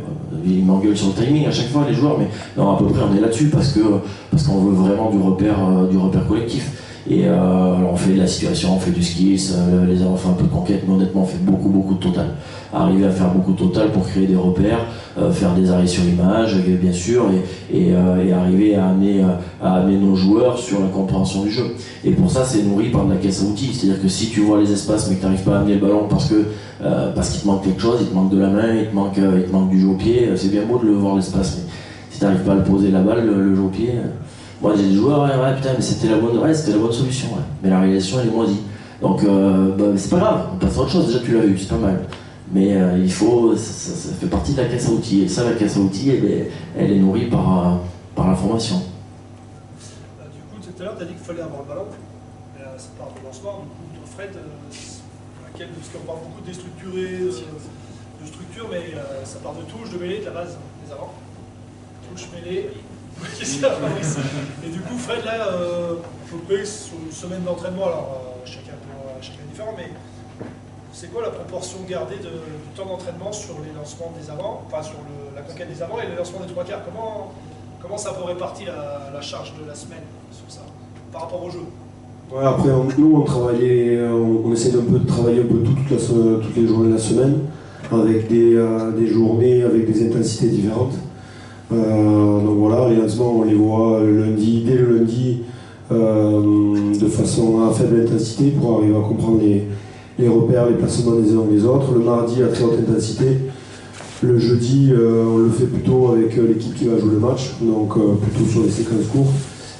E: Il m'engueule sur le timing à chaque fois, les joueurs, mais non, à peu près on est là-dessus parce qu'on veut vraiment du repère collectif. Et alors on fait de la situation, on fait du skills, les avants font un peu de conquête, mais honnêtement on fait beaucoup de total. Arriver à faire beaucoup de total pour créer des repères, faire des arrêts sur image, bien sûr, et arriver à amener nos joueurs sur la compréhension du jeu. Et pour ça, c'est nourri par de la caisse à outils. C'est-à-dire que si tu vois les espaces mais que tu n'arrives pas à amener le ballon parce qu'il te manque quelque chose, il te manque de la main, il te manque du jeu au pied, c'est bien beau de le voir l'espace, mais si tu n'arrives pas à le poser la balle, le jeu au pied... Moi j'ai des joueurs, ouais putain, mais c'était la bonne solution, ouais. Mais la réalisation elle est moisie. Donc c'est pas grave, on passe à autre chose, déjà tu l'as vu, c'est pas mal. Mais il faut, ça fait partie de la caisse à outils. Et ça, la caisse à outils, elle est nourrie par la formation.
A: Du coup, tout à l'heure, tu as dit qu'il fallait avoir le ballon. Ça part de lancement. Du coup, Fred, parce qu'on parle beaucoup de déstructuré, de structure, mais ça part de touche, de mêlée, de la base, des avants. Touche, mêlée. Et du coup, Fred, là, faut le sur une semaine d'entraînement. Alors, chacun est différent, mais c'est quoi la proportion gardée du temps d'entraînement sur les lancements des avants, enfin sur la conquête des avants et les lancements des trois quarts? Comment ça peut répartir la charge de la semaine sur ça, par rapport au jeu?
S: Ouais, après, nous, on essaie un peu de travailler un peu toutes les journées de la semaine, avec des journées avec des intensités différentes. Donc voilà, les lancements, on les voit dès le lundi, de façon à faible intensité pour arriver à comprendre les repères, les placements des uns et des autres. Le mardi à très haute intensité. Le jeudi, on le fait plutôt avec l'équipe qui va jouer le match, donc plutôt sur les séquences courtes.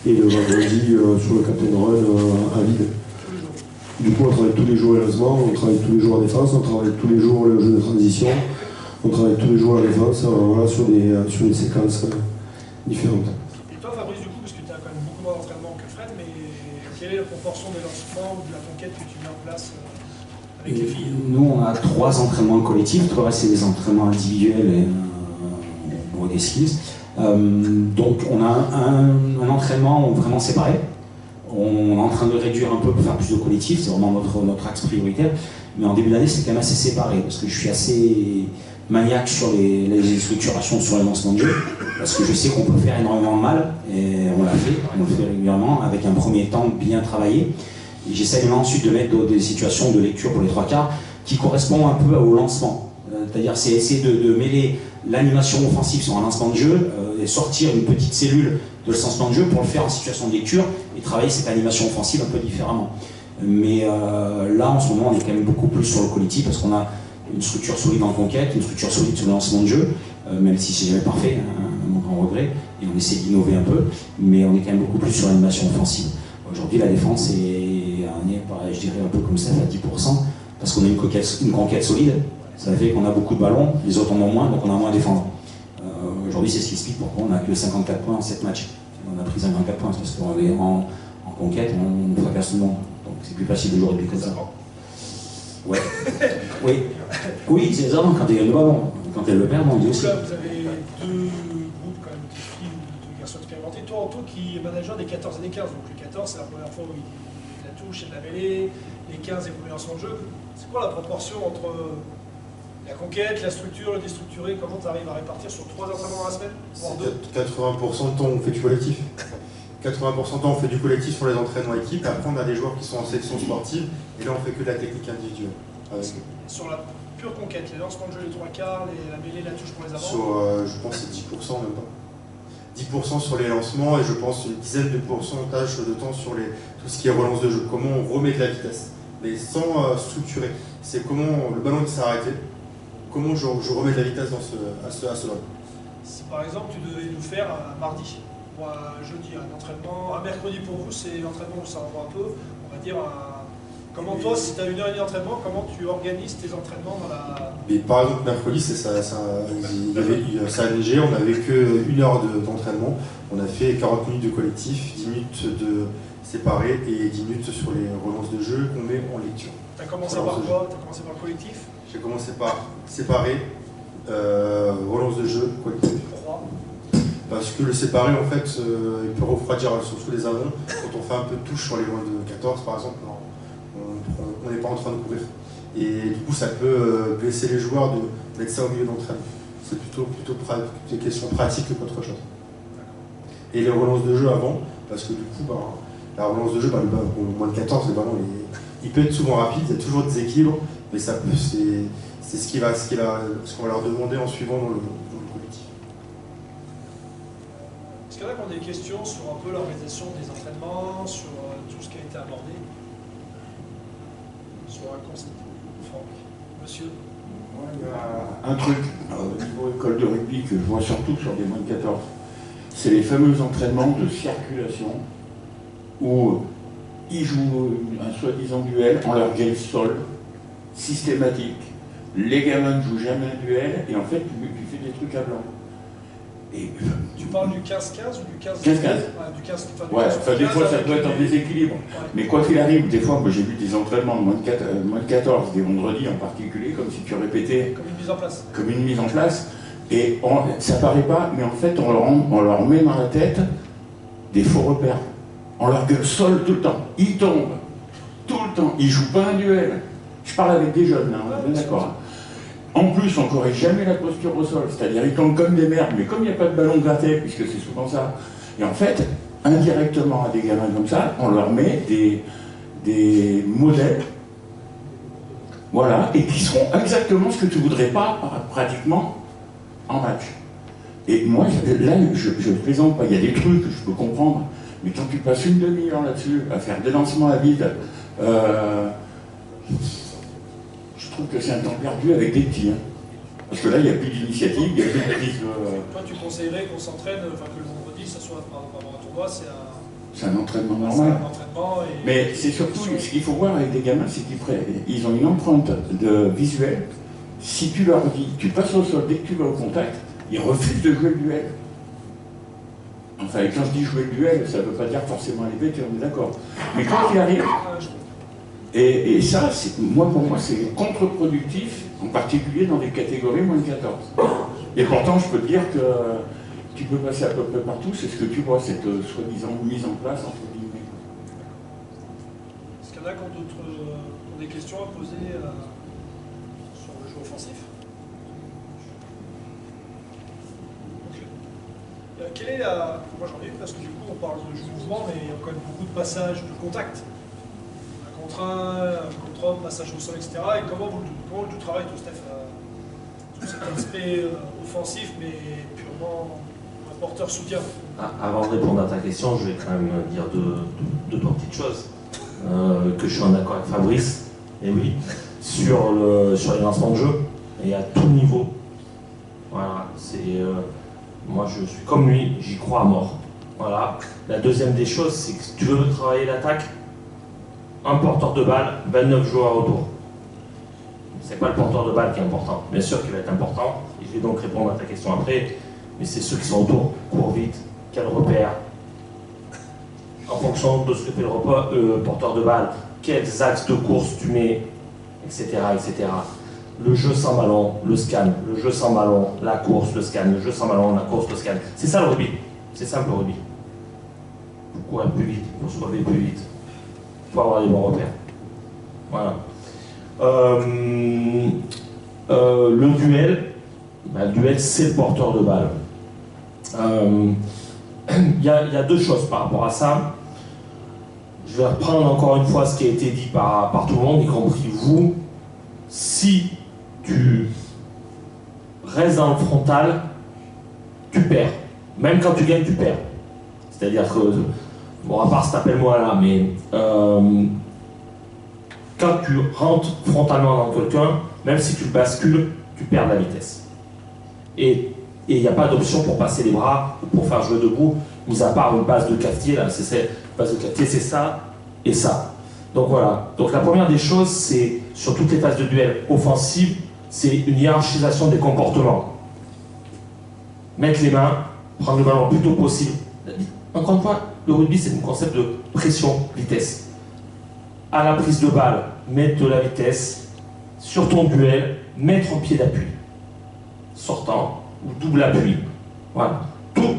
S: Et le vendredi, sur le captain run à vide. Du coup, on travaille tous les jours les lancements, on travaille tous les jours en défense, on travaille tous les jours le jeu de transition, on travaille tous les jours la défense, voilà, sur des séquences différentes.
A: Et toi, Fabrice, du coup, parce que tu as quand même beaucoup moins d'entraînement que Fred, mais quelle est la proportion des lancements ou de la conquête que tu mets en place avec les filles?
P: Nous, on a 3 entraînements collectifs, tout le reste, c'est des entraînements individuels et des skills. Donc, on a un entraînement vraiment séparé. On est en train de réduire un peu pour faire plus de collectif, c'est vraiment notre axe prioritaire. Mais en début d'année, c'est quand même assez séparé, parce que je suis assez maniaque sur les structurations sur les lancements de jeu, parce que je sais qu'on peut faire énormément de mal, et on le fait régulièrement, avec un premier temps bien travaillé. Et j'essaie ensuite de mettre des situations de lecture pour les trois quarts qui correspondent un peu au lancement. C'est-à-dire, c'est essayer de mêler l'animation offensive sur un lancement de jeu et sortir une petite cellule de ce lancement de jeu pour le faire en situation de lecture et travailler cette animation offensive un peu différemment. Mais là, en ce moment, on est quand même beaucoup plus sur le collectif parce qu'on a une structure solide en conquête, une structure solide sur le lancement de jeu, même si c'est jamais parfait, mon grand regret, et on essaie d'innover un peu, mais on est quand même beaucoup plus sur l'animation offensive. Aujourd'hui, la défense je dirais un peu comme ça, à 10%, parce qu'on a une conquête solide. Ça fait qu'on a beaucoup de ballons, les autres en ont moins, donc on a moins à défendre. Aujourd'hui, c'est ce qui explique pourquoi on n'a que 54 points en 7 matchs. On a pris 54 points, parce qu'en conquête, on fracasse tout le monde. Donc c'est plus facile de jouer comme ça. Ouais. Oui, c'est les avants quand ils gagnent le ballon. Quand elles le perdent, on dit aussi.
A: Là, vous avez deux groupes quand même de filles ou de garçons expérimentés. Toi, Anto, qui est manager des 14 et des 15. Donc les 14, c'est la première fois où il la touche et de la mêlée. Les 15 et premiers lancements de jeu. C'est quoi la proportion entre la conquête, la structure, le déstructuré? Comment tu arrives à répartir sur 3 entraînements dans la semaine?
F: 80% de temps, on fait du collectif. 80% de temps, on fait du collectif sur les entraînements équipes. Après, on a des joueurs qui sont en section sportive. Et là, on fait que de la technique individuelle.
A: Sur la pure conquête, les lancements de jeu, les 3 quarts, la mêlée, la touche pour les avants?
F: Je pense que c'est 10% même pas. 10% sur les lancements et je pense une dizaine de pourcentage de temps sur tout ce qui est relance de jeu. Comment on remet de la vitesse, mais sans structurer. C'est comment le ballon qui s'est arrêté, comment je remets de la vitesse à ce ballon.
A: Si par exemple tu devais nous faire un mardi ou un jeudi, un entraînement, un mercredi pour vous, c'est l'entraînement où ça envoie un peu, on va dire comment toi, si tu as 1h30 d'entraînement, comment tu organises tes entraînements dans la...
F: Mais par exemple, mercredi, ça a neigé, on n'avait que 1 heure d'entraînement. On a fait 40 minutes de collectif, 10 minutes de séparé et 10 minutes sur les relances de jeu qu'on met en lecture.
A: Tu as commencé par quoi? Tu as commencé par le collectif?
F: J'ai commencé par séparé, relance de jeu, collectif.
A: Pourquoi?
F: Parce que le séparé, en fait, il peut refroidir surtout les avants. Quand on fait un peu de touche sur les moins de 14, par exemple, on n'est pas en train de courir. Et du coup, ça peut blesser les joueurs de mettre ça au milieu d'entraînement. C'est plutôt des questions pratiques qu'autre chose. Et les relances de jeu avant, parce que du coup,
S: la relance de jeu, au moins de 14, le ballon il peut être souvent rapide, il y a toujours des équilibres, mais c'est ce qu'on va leur demander en suivant dans le collectif.
A: Est-ce qu'il y en a qui ont des questions sur un peu l'organisation des entraînements, sur tout ce qui a été abordé? Sur un concept. Franck, monsieur?
H: Moi, il y a un truc au niveau école de rugby que je vois surtout sur des moins de 14. C'est les fameux entraînements de circulation où ils jouent un soi-disant duel, on leur gueule le sol, systématique. Les gamins ne jouent jamais un duel et en fait tu fais des trucs à blanc. Et,
A: tu parles du 15-15 ou du 15-15? Du 15,
H: ouais, enfin, des fois ça peut être en déséquilibre. Ouais. Mais quoi qu'il arrive, des fois, moi j'ai vu des entraînements de moins de 14, des vendredis en particulier, comme si tu répétais.
A: Comme une mise en place.
H: Comme une mise en place. Et ça paraît pas, mais en fait on leur met dans la tête des faux repères. On leur gueule sol tout le temps. Ils tombent. Tout le temps. Ils jouent pas un duel. Je parle avec des jeunes, là, on est bien d'accord. En plus, on ne corrige jamais la posture au sol, c'est-à-dire ils tombent comme des merdes, mais comme il n'y a pas de ballon gratté, puisque c'est souvent ça, et en fait, indirectement à des gamins comme ça, on leur met des modèles, voilà, et qui seront exactement ce que tu ne voudrais pas, pratiquement, en match. Et moi, là, je ne plaisante pas, il y a des trucs que je peux comprendre, mais quand tu passes une demi-heure là-dessus, à faire des lancements à vide, je trouve que c'est un temps perdu avec des petits. Hein. Parce que là, il n'y a plus d'initiative, il n'y a plus de prise.
A: Toi, tu conseillerais qu'on s'entraîne, enfin que le vendredi, ça soit avant un tournoi,
H: c'est un entraînement normal.
A: C'est un entraînement et...
H: Mais c'est surtout, ce qu'il faut voir avec des gamins, c'est qu'ils ont une empreinte de visuel. Si tu leur dis, tu passes au sol, dès que tu vas au contact, ils refusent de jouer le duel. Enfin, quand je dis jouer le duel, ça ne veut pas dire forcément les bêtes, on est d'accord. Mais quand il arrive... Et ça, pour moi, c'est contre-productif, en particulier dans les catégories moins de 14. Et pourtant, je peux te dire que tu peux passer à peu près partout, c'est ce que tu vois, cette soi-disant mise en place, entre guillemets.
A: Est-ce qu'il y en a qui ont des questions à poser sur le jeu offensif? Quelle est la... Moi j'en ai une parce que du coup on parle de jeu mouvement, mais il y a quand même beaucoup de passages de contact. Contre un, passage au sol, etc. Et comment tu travailles, toi, Steph, tout cet aspect offensif, mais purement un porteur soutien?
V: Avant de répondre à ta question, je vais quand même dire deux trois petites choses. Que je suis en accord avec Fabrice, et oui, sur les lancements de jeu, et à tout niveau. Voilà, moi je suis comme lui, j'y crois à mort. Voilà. La deuxième des choses, c'est que si tu veux travailler l'attaque, un porteur de balle, 29 joueurs autour. C'est pas le porteur de balle qui est important. Bien sûr qu'il va être important, et je vais donc répondre à ta question après, mais c'est ceux qui sont autour. Cours vite, quel repère, en fonction de ce que fait le porteur de balle, quels axes de course tu mets, etc., etc. Le jeu sans ballon, le scan, le jeu sans ballon, la course, le scan, le jeu sans ballon, la course, le scan. C'est ça le rugby. C'est simple le rugby. Il faut courir plus vite, il faut se relever plus vite. Il faut avoir des bons repères. Voilà. Le duel, c'est le porteur de balle. Il y a deux choses par rapport à ça. Je vais reprendre encore une fois ce qui a été dit par tout le monde, y compris vous. Si tu restes dans le frontal, tu perds. Même quand tu gagnes, tu perds. C'est-à-dire que, bon, à part cet appel-moi là, mais quand tu rentres frontalement dans quelqu'un, même si tu bascules, tu perds de la vitesse. Et il n'y a pas d'option pour passer les bras ou pour faire jouer debout, mis à part une base de cafetier, là, base de cafetier, c'est ça et ça. Donc voilà. Donc la première des choses, c'est, sur toutes les phases de duel offensives, c'est une hiérarchisation des comportements. Mettre les mains, prendre le ballon le plus tôt possible. Encore une fois, le rugby, c'est un concept de pression, vitesse. À la prise de balle, mettre de la vitesse. Sur ton duel, mettre en pied d'appui. Sortant, ou double appui. Voilà. Tout,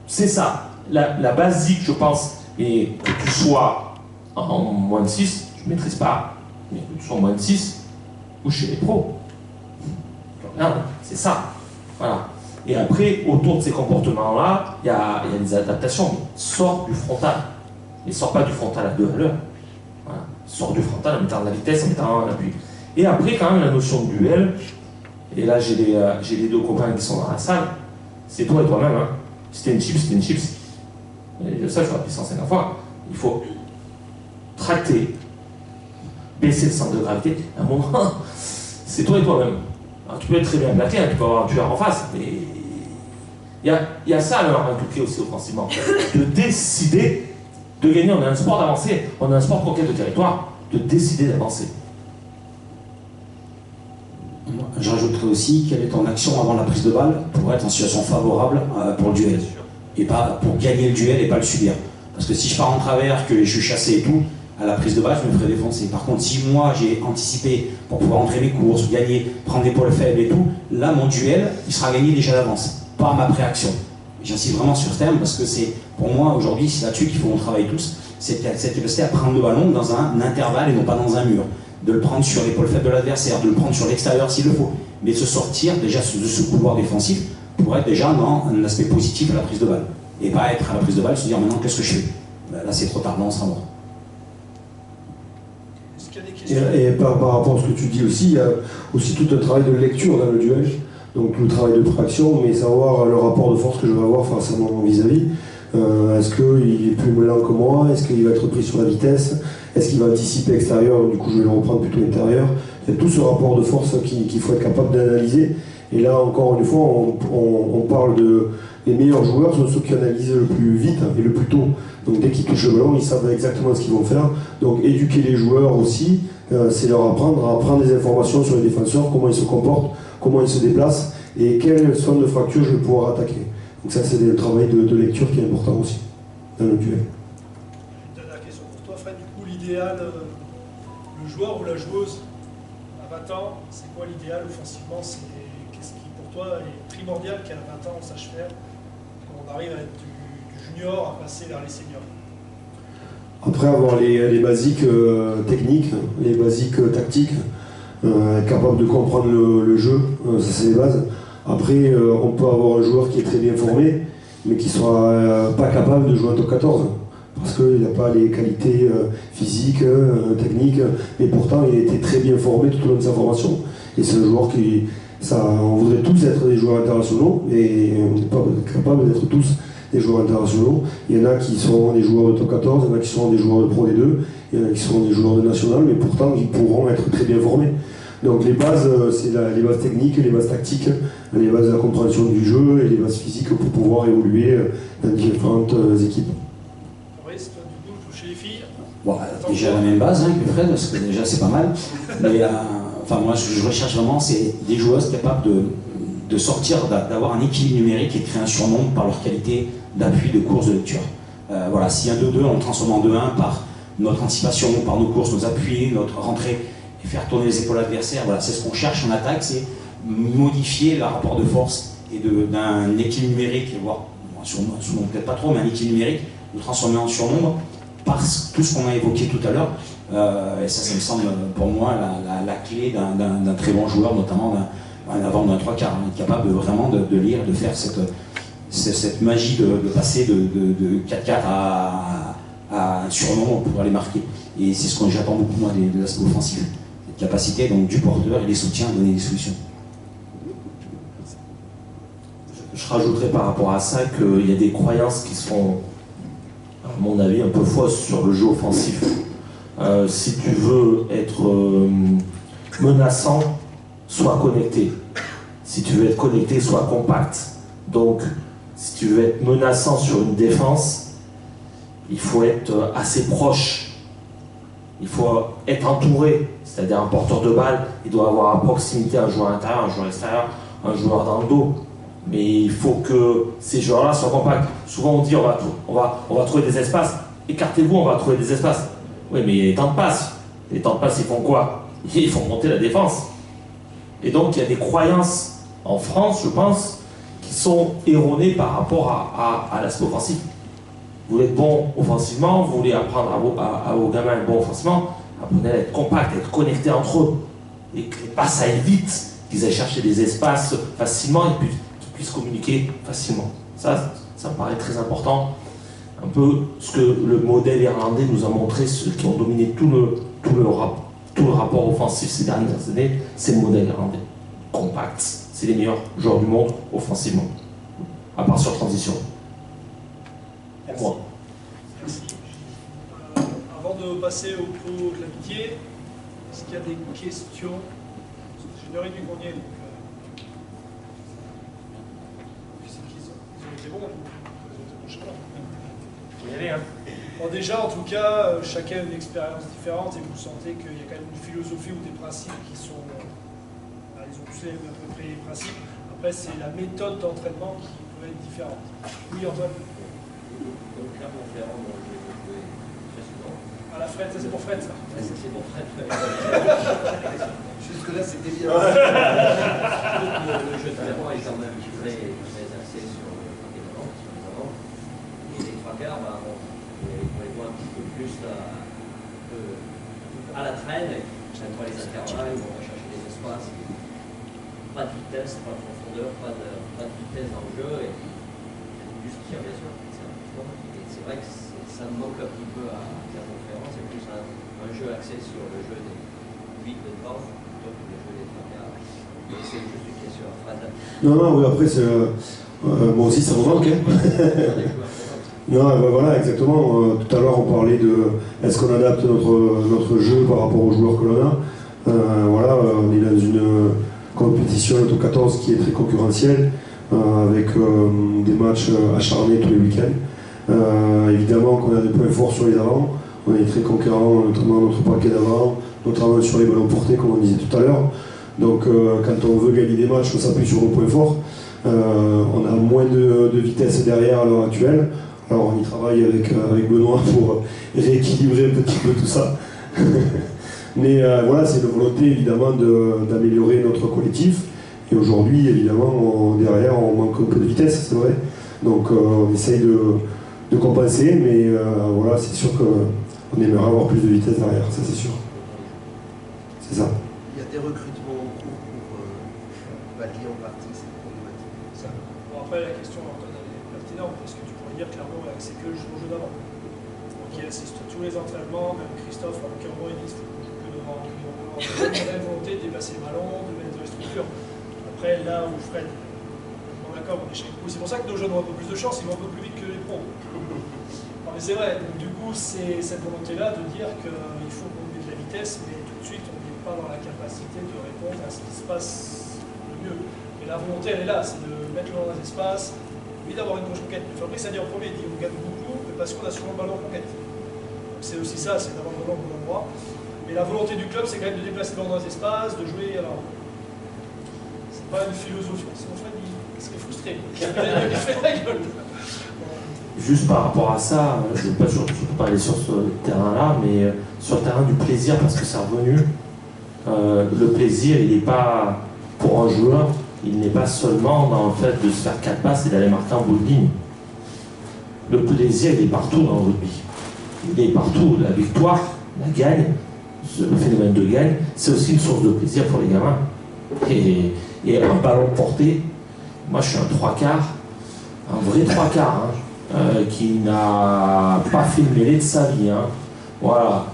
V: c'est ça. La basique, je pense, et que tu sois en moins de 6, je ne maîtrise pas, mais que tu sois en moins de 6, ou chez les pros. C'est ça. Voilà. Et après, autour de ces comportements-là, il y a des adaptations. Sors du frontal. Et sors pas du frontal à 2 à l'heure. Voilà. Sors du frontal en mettant de la vitesse, en mettant un appui. Et après, quand même, la notion de duel, et là j'ai les 2 copains qui sont dans la salle, c'est toi et toi-même. Hein. Si t'es une chips, c'est une chips. Et ça, je l'ai appris 150 fois. Il faut tracter, baisser le centre de gravité. À un moment, c'est toi et toi-même. Alors, tu peux être très bien plaqué, hein, tu peux avoir un tueur en face, mais il y a ça alors, un tout clé aussi offensivement. De décider de gagner. On a un sport d'avancée, on a un sport de conquête de territoire, de décider d'avancer.
P: Je rajouterais aussi quelle est ton action avant la prise de balle pour être en situation favorable pour le duel. Et pas pour gagner le duel et pas le subir. Parce que si je pars en travers, que je suis chassé et tout, à la prise de balle, je me ferai défoncer. Par contre, si moi j'ai anticipé pour pouvoir entrer mes courses, gagner, prendre des pôles faibles et tout, là mon duel, il sera gagné déjà d'avance, pas ma préaction. J'insiste vraiment sur ce terme parce que c'est, pour moi aujourd'hui, c'est là-dessus qu'il faut qu'on travaille tous, c'est cette capacité à prendre le ballon dans un intervalle et non pas dans un mur. De le prendre sur l'épaule faible de l'adversaire, de le prendre sur l'extérieur s'il le faut, mais de se sortir déjà de ce couloir défensif pour être déjà dans un aspect positif à la prise de balle. Et pas être à la prise de balle, se dire maintenant qu'est-ce que je fais. Là c'est trop tard, là on sera mort.
S: Et par rapport à ce que tu dis aussi, il y a aussi tout un travail de lecture dans le duel, donc le travail de préaction, mais savoir le rapport de force que je vais avoir face à mon vis-à-vis. Est-ce qu'il est plus lent que moi? Est-ce qu'il va être pris sur la vitesse? Est-ce qu'il va anticiper extérieur? Du coup, je vais le reprendre plutôt intérieur. Il y a tout ce rapport de force qu'il faut être capable d'analyser. Et là, encore une fois, on parle de... Les meilleurs joueurs sont ceux qui analysent le plus vite et le plus tôt. Donc dès qu'ils touchent le ballon, ils savent exactement ce qu'ils vont faire. Donc éduquer les joueurs aussi, c'est leur apprendre à prendre des informations sur les défenseurs, comment ils se comportent, comment ils se déplacent et quelle zone de fracture je vais pouvoir attaquer. Donc ça, c'est le travail de lecture qui est important aussi dans le duel.
A: Une dernière question pour toi, Fred. Du coup, l'idéal, le joueur ou la joueuse à 20 ans, c'est quoi l'idéal offensivement? Qu'est-ce qui, pour toi, est primordial qu'à 20 ans, on sache faire quand on arrive à être du junior à passer vers les seniors?
S: Après avoir les basiques techniques, les basiques tactiques, être capable de comprendre le jeu, ça c'est les bases. Après, on peut avoir un joueur qui est très bien formé, mais qui ne sera pas capable de jouer en top 14, parce qu'il n'a pas les qualités physiques, techniques, mais pourtant il a été très bien formé tout au long de sa formation. Et c'est un joueur qui... on voudrait tous être des joueurs internationaux, et on n'est pas capable d'être tous des joueurs internationaux. Il y en a qui seront des joueurs de top 14, il y en a qui seront des joueurs de Pro D2, il y en a qui seront des joueurs de national, mais pourtant ils pourront être très bien formés. Donc les bases, c'est les bases techniques, les bases tactiques, les bases de la compréhension du jeu et les bases physiques pour pouvoir évoluer dans différentes équipes.
A: Fabrice, toi, du coup, toucher les filles?
P: Bon, déjà la même base hein, que Fred, parce que déjà c'est pas mal. Mais enfin moi, ce que je recherche vraiment, c'est des joueuses capables de sortir, d'avoir un équilibre numérique et de créer un surnombre par leur qualité d'appui, de course, de lecture. Voilà, si un 2-2, on le transforme en 2-1 par notre anticipation, par nos courses, nos appuis, notre rentrée, et faire tourner les épaules adversaires, voilà, c'est ce qu'on cherche en attaque, c'est modifier le rapport de force et d'un équilibre numérique, voire surnombre peut-être pas trop, mais un équilibre numérique, le transformer en surnombre par tout ce qu'on a évoqué tout à l'heure. Et ça me semble pour moi la clé d'un très bon joueur, notamment d'un avant d'un 3 quarts, être capable vraiment de lire, de faire cette magie de passer de 4-4 à un surnombre pour aller marquer. Et c'est ce que j'attends beaucoup moi de l'aspect offensif. Cette capacité donc du porteur et des soutiens à donner des solutions.
V: Je rajouterais par rapport à ça qu'il y a des croyances qui sont, à mon avis, un peu fausses sur le jeu offensif. Si tu veux être menaçant, sois connecté. Si tu veux être connecté, sois compact. Donc, si tu veux être menaçant sur une défense, il faut être assez proche. Il faut être entouré, c'est-à-dire un porteur de balle, il doit avoir à proximité un joueur intérieur, un joueur extérieur, un joueur dans le dos. Mais il faut que ces joueurs-là soient compacts. Souvent on dit on va trouver des espaces. Écartez-vous, on va trouver des espaces. Oui, mais les temps de passe. Les temps de passe, ils font quoi? Ils font monter la défense. Et donc il y a des croyances en France, je pense, qui sont erronées par rapport à l'aspect offensif. Vous voulez être bon offensivement, vous voulez apprendre à vos gamins à être bon offensivement, apprenez à être compact, à être connectés entre eux. Et que les passes aillent vite, qu'ils aillent chercher des espaces facilement et qu'ils puissent communiquer facilement. Ça me paraît très important. un peu ce que le modèle irlandais nous a montré, ceux qui ont dominé tout le rapport offensif ces dernières années, c'est le modèle irlandais. Compact, c'est les meilleurs joueurs du monde offensivement, à part sur transition.
A: Merci.
V: Moi.
A: Merci. Avant de passer au pot de l'amitié, est-ce qu'il y a des questions? J'ai une heure et demie qu'on y est, donc... Ils ont été bons, ils
D: faut y aller, hein.
A: Bon, déjà, en tout cas, chacun a une expérience différente et vous sentez qu'il y a quand même une philosophie ou des principes qui sont... ils ont tous à peu près les principes. Après, c'est la méthode d'entraînement qui peut être différente. Oui, Antoine?
K: Donc, Clermont-Ferrand, moi, je l'ai joué très souvent.
A: À la Fred, ça c'est pour Fred, ça.
K: C'est pour Fred.
B: Jusque-là, c'était bien.
K: Le jeu de Clermont est quand même très axé sur les avant. Et les trois quarts, on les voit un petit peu plus à la traîne, entre les intervalles, on va chercher des espaces. Pas de vitesse, pas de profondeur, pas de vitesse dans le jeu, et juste tir, bien sûr. Et c'est vrai que ça me manque un petit peu à Clermont-Ferrand, c'est plus un jeu axé sur le jeu des 8 de temps plutôt que le jeu des 3 quarts. Et c'est juste une question à Fred.
S: Non, oui, après, moi aussi, ça me manque. Hein. Non, voilà, exactement. Tout à l'heure, on parlait de est-ce qu'on adapte notre jeu par rapport aux joueurs que l'on a. Voilà, on est dans une compétition auto 14 qui est très concurrentielle, avec des matchs acharnés tous les week-ends. Évidemment qu'on a des points forts sur les avants, on est très conquérant, notamment notre paquet d'avant, notamment sur les ballons portés, comme on disait tout à l'heure. Donc quand on veut gagner des matchs, on s'appuie sur nos points forts. On a moins de vitesse derrière à l'heure actuelle. Alors on y travaille avec Benoît pour rééquilibrer un petit peu tout ça. Mais voilà, c'est une volonté évidemment d'améliorer notre collectif. Et aujourd'hui, évidemment, derrière, on manque un peu de vitesse, c'est vrai. Donc on essaye de compenser, mais voilà, c'est sûr qu'on aimerait avoir plus de vitesse derrière, ça c'est sûr. C'est ça.
B: Il y a des recrutements en cours pour pallier en partie cette problématique.
A: Bon, après, la question Antoine, elle est pertinente, parce que tu pourrais dire clairement c'est que le jeu d'avant. Donc il assiste à tous les entraînements, même Christophe, à aucun moment, il dit qu'il faut que devant. On a la volonté de déplacer le ballon, de mettre dans les structures. Après, là où Fred, bon d'accord, on est chez nous. C'est pour ça que nos jeunes ont un peu plus de chance, ils vont un peu plus vite que les pros. Non mais c'est vrai, donc du coup, c'est cette volonté-là de dire qu'il faut qu'on ait de la vitesse, mais tout de suite, on n'est pas dans la capacité de répondre à ce qui se passe le mieux. Mais la volonté, elle est là, c'est de mettre le ballon dans les espaces, oui, d'avoir une grosse conquête. Fabrice a dit en premier, il dit on gagne beaucoup, mais parce qu'on a souvent le ballon en conquête. C'est aussi ça, c'est d'avoir le ballon au bon endroit. Mais la volonté du club, c'est quand même de déplacer le ballon dans les espaces, de jouer. Alors, c'est pas une philosophie. Sinon, Fred, il serait frustré. Il fait la gueule.
V: Juste par rapport à ça, je ne vais pas surtout pas aller sur ce terrain-là, mais sur le terrain du plaisir, parce que c'est revenu. Le plaisir, il n'est pas, pour un joueur, il n'est pas seulement dans le fait de se faire 4 passes et d'aller marquer un bout de ligne. Le plaisir, il est partout dans le rugby. Il est partout. La victoire, la gagne, le phénomène de gagne, c'est aussi une source de plaisir pour les gamins. Et un ballon porté, moi je suis un 3 quarts, un vrai 3 quarts, qui n'a pas fait une mêlée de sa vie. Hein. Voilà.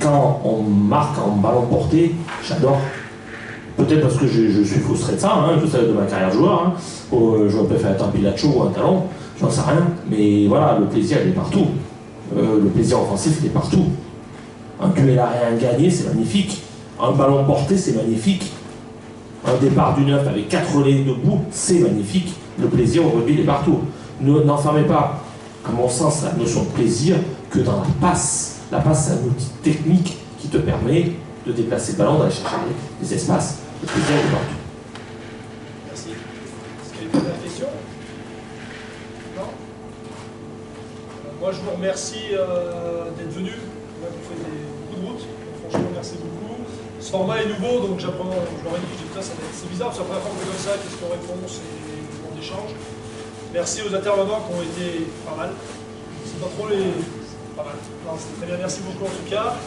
V: Quand on marque en ballon porté, j'adore. Peut-être parce que je suis frustré de ça, hein, je sais de ma carrière de joueur. Hein. J'aurais préféré être un Pilacho ou un talon, j'en sais rien. Mais voilà, le plaisir il est partout. Le plaisir offensif il est partout. Un duel aérien gagné, c'est magnifique. Un ballon porté, c'est magnifique. Un départ du 9 avec 4 relais debout, c'est magnifique. Le plaisir au rugby, il est partout. N'enfermez pas, à mon sens, la notion de plaisir que dans la passe. La passe, c'est un outil technique qui te permet de déplacer le ballon, d'aller chercher des espaces. Le plaisir, il est partout.
A: Merci. Est-ce qu'il y a une dernière question? Non? Moi, je vous remercie d'être venu. Vous faites beaucoup de route. Donc, franchement, merci beaucoup. Ce format est nouveau, donc j'apprends. Je leur ai dit, c'est bizarre, c'est la première fois qu'on fait comme ça, questions-réponses et mouvements d'échange. Merci aux intervenants qui ont été pas mal. C'est pas trop les. Pas mal. Non, c'était très bien. Merci beaucoup en tout cas.